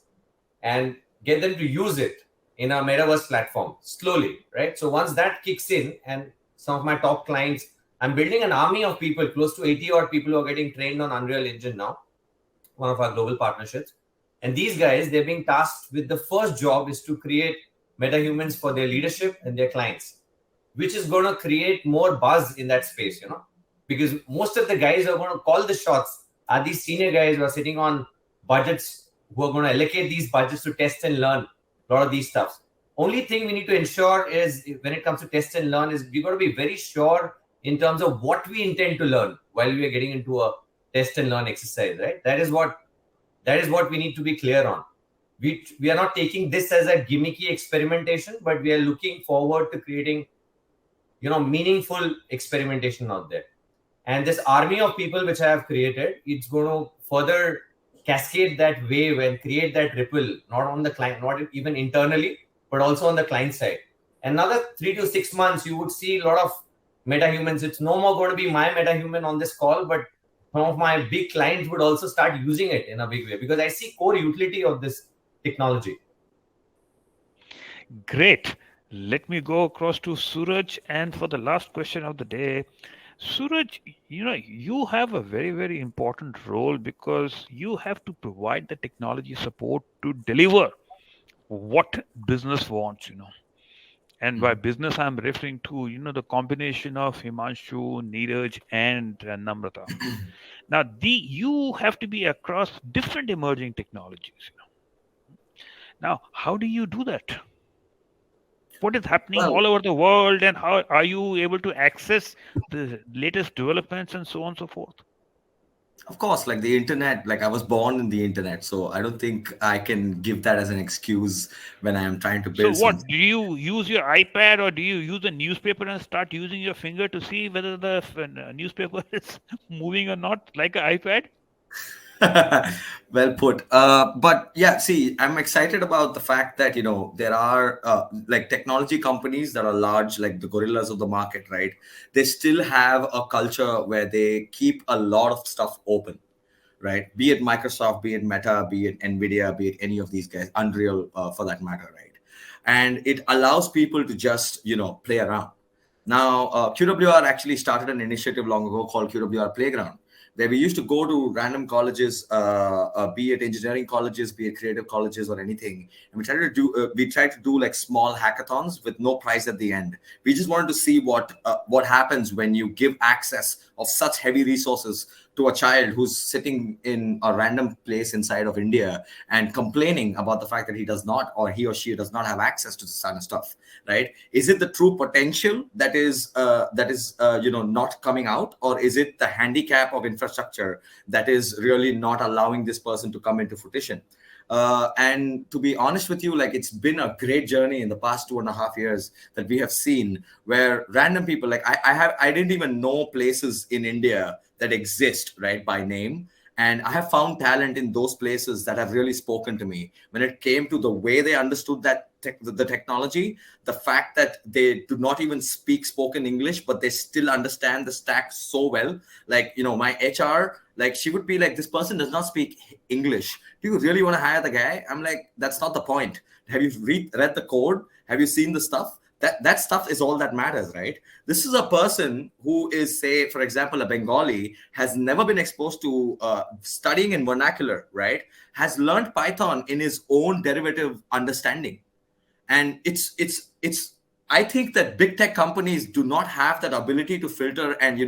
and get them to use it in our metaverse platform slowly, right? So once that kicks in, and some of my top clients, I'm building an army of people, close to 80 odd people who are getting trained on Unreal Engine now, one of our global partnerships. And these guys, they're being tasked with the first job is to create metahumans for their leadership and their clients, which is going to create more buzz in that space, because most of the guys who are going to call the shots are these senior guys who are sitting on budgets, who are going to allocate these budgets to test and learn a lot of these stuff. Only thing we need to ensure is, when it comes to test and learn, is we've got to be very sure in terms of what we intend to learn while we are getting into a test and learn exercise, right? That is what we need to be clear on. We are not taking this as a gimmicky experimentation, but we are looking forward to creating, meaningful experimentation out there. And this army of people which I have created, it's going to further cascade that wave and create that ripple, not on the client, not even internally, but also on the client side. Another 3 to 6 months, you would see a lot of metahumans. It's no more going to be my metahuman on this call, but some of my big clients would also start using it in a big way, because I see core utility of this technology. Great. Let me go across to Suraj. And for the last question of the day, Suraj, you have a very, very important role, because you have to provide the technology support to deliver what business wants, And by business, I'm referring to, the combination of Himanshu, Niraj, and Namrata. Now, you have to be across different emerging technologies. Now, how do you do that? What is happening all over the world, and how are you able to access the latest developments and so on and so forth? Of course, like the internet, like I was born in the internet, so I don't think I can give that as an excuse when I am trying to build So what, something. do you use your iPad or do you use a newspaper and start using your finger to see whether the newspaper is moving or not, like an iPad? Well put. But yeah, see, I'm excited about the fact that, there are like technology companies that are large, like the gorillas of the market, right? They still have a culture where they keep a lot of stuff open, right? Be it Microsoft, be it Meta, be it Nvidia, be it any of these guys, Unreal for that matter, right? And it allows people to just, play around. Now, QWR actually started an initiative long ago called QWR Playground, where we used to go to random colleges, be it engineering colleges, be it creative colleges or anything. And we tried to do like small hackathons with no prize at the end. We just wanted to see what happens when you give access of such heavy resources to a child who's sitting in a random place inside of India and complaining about the fact that he does not, or he or she does not have access to this kind of stuff, right? Is it the true potential that is not coming out, or is it the handicap of infrastructure that is really not allowing this person to come into fruition? And to be honest with you, like, it's been a great journey in the past 2.5 years that we have seen where random people, like I didn't even know places in India that exist, right, by name. And I have found talent in those places that have really spoken to me when it came to the way they understood that the technology, the fact that they do not even speak spoken English, but they still understand the stack so well. Like, my HR, like, she would be like, this person does not speak English. Do you really want to hire the guy? I'm like, that's not the point. Have you read the code? Have you seen the stuff? That stuff is all that matters, right? This is a person who is, say, for example, a Bengali, has never been exposed to studying in vernacular, right? Has learned Python in his own derivative understanding. And it's I think that big tech companies do not have that ability to filter and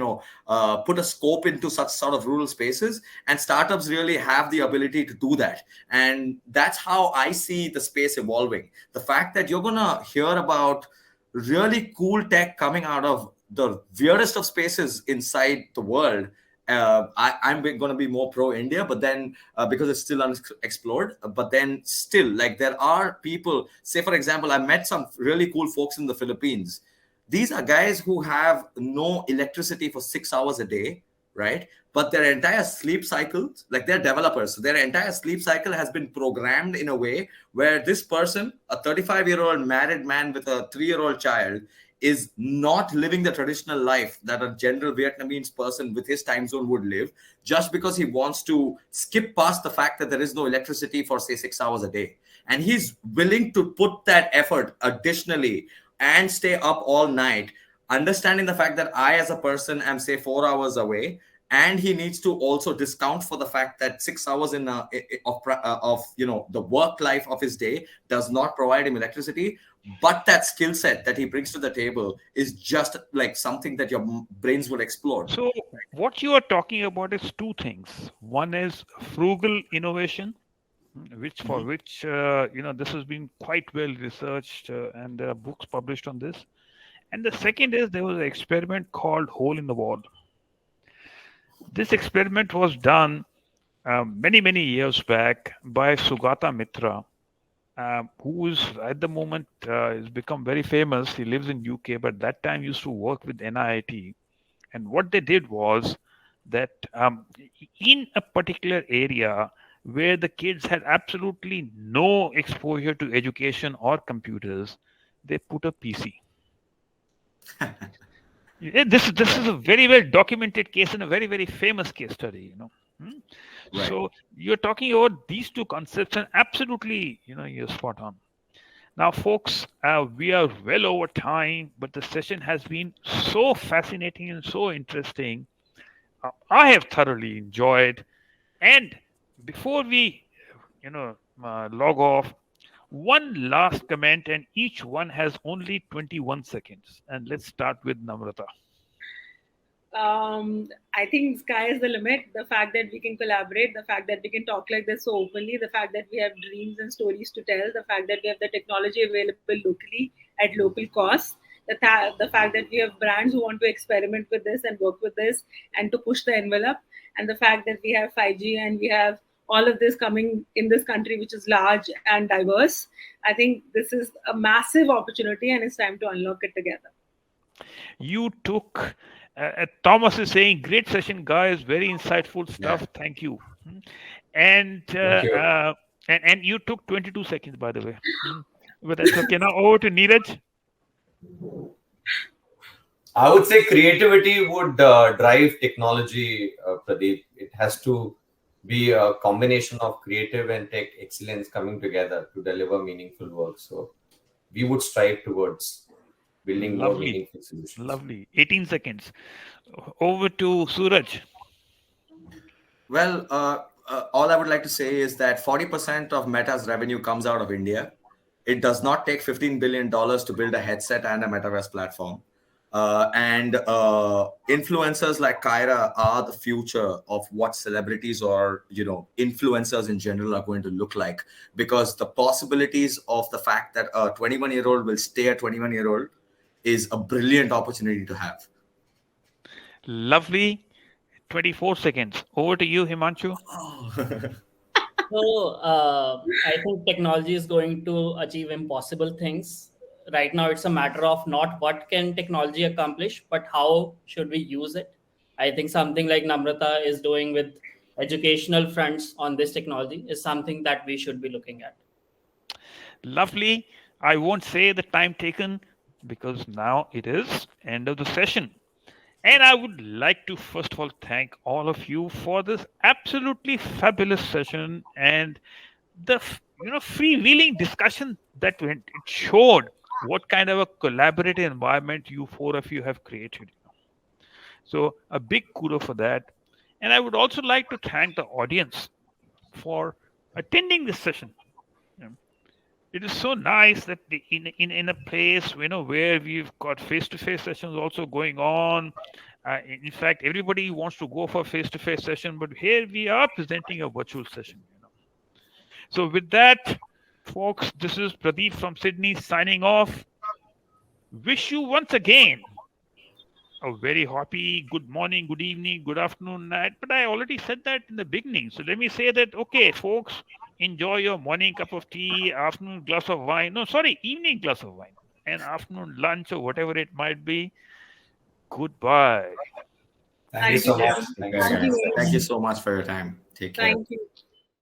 put a scope into such sort of rural spaces, and startups really have the ability to do that. And that's how I see the space evolving. The fact that you're gonna hear about really cool tech coming out of the weirdest of spaces inside the world. I'm going to be more pro India, but then because it's still unexplored, but then still, like, there are people, say, for example, I met some really cool folks in the Philippines. These are guys who have no electricity for 6 hours a day, right? But their entire sleep cycle, like, they're developers, so their entire sleep cycle has been programmed in a way where this person, a 35-year-old married man with a 3-year-old child, is not living the traditional life that a general Vietnamese person with his time zone would live, just because he wants to skip past the fact that there is no electricity for, say, 6 hours a day. And he's willing to put that effort additionally and stay up all night, understanding the fact that I, as a person, am, say, 4 hours away. And he needs to also discount for the fact that 6 hours of the work life of his day does not provide him electricity. But that skill set that he brings to the table is just like something that your brains will explore. So what you are talking about is two things. One is frugal innovation, which this has been quite well researched, and there are books published on this. And the second is there was an experiment called Hole in the Wall. This experiment was done many years back by Sugata Mitra, who is at the moment has become very famous. He lives in UK, but that time used to work with NIIT. And what they did was that in a particular area where the kids had absolutely no exposure to education or computers, they put a PC. This is a very well documented case and a very famous case study. Right. So you're talking about these two concepts, and absolutely, you're spot on. Now, folks, we are well over time, but the session has been so fascinating and so interesting. I have thoroughly enjoyed. And before we, log off, one last comment, and each one has only 21 seconds. And let's start with Namrata. I think sky is the limit. The fact that we can collaborate, the fact that we can talk like this so openly, the fact that we have dreams and stories to tell, the fact that we have the technology available locally at local costs, the fact that we have brands who want to experiment with this and work with this and to push the envelope, and the fact that we have 5G and we have all of this coming in this country, which is large and diverse. I think this is a massive opportunity, and it's time to unlock it together. You took... Thomas is saying, great session, guys. Very insightful stuff. Yeah. Thank you. And and you took 22 seconds, by the way. But that's okay. Now over to Niraj. I would say creativity would drive technology, Pradeep. It has to be a combination of creative and tech excellence coming together to deliver meaningful work. So we would strive towards building more meaningful solutions. Lovely. 18 seconds. Over to Suraj. Well, all I would like to say is that 40% of Meta's revenue comes out of India. It does not take $15 billion to build a headset and a metaverse platform. And influencers like Kyra are the future of what celebrities or influencers in general are going to look like, because the possibilities of the fact that a 21-year-old will stay a 21-year-old is a brilliant opportunity to have. Lovely. 24 seconds. Over to you, Himanshu. So I think technology is going to achieve impossible things. Right now, it's a matter of not what can technology accomplish, but how should we use it. I think something like Namrata is doing with educational fronts on this technology is something that we should be looking at. Lovely. I won't say the time taken because now it is end of the session. And I would like to first of all thank all of you for this absolutely fabulous session and the freewheeling discussion that went. It showed what kind of a collaborative environment you four of you have created. So a big kudo for that. And I would also like to thank the audience for attending this session. It is so nice that in a place where we've got face-to-face sessions also going on. In fact, everybody wants to go for face-to-face session, but here we are presenting a virtual session. So with that, folks, this is Pradeep from Sydney signing off. Wish you once again a very happy good morning, good evening, good afternoon, night. But I already said that in the beginning. So let me say that, okay, folks, enjoy your morning cup of tea, afternoon glass of wine. No, sorry, evening glass of wine, and afternoon lunch or whatever it might be. Goodbye. Thank you so much. Thank you so much for your time. Take care. Thank you.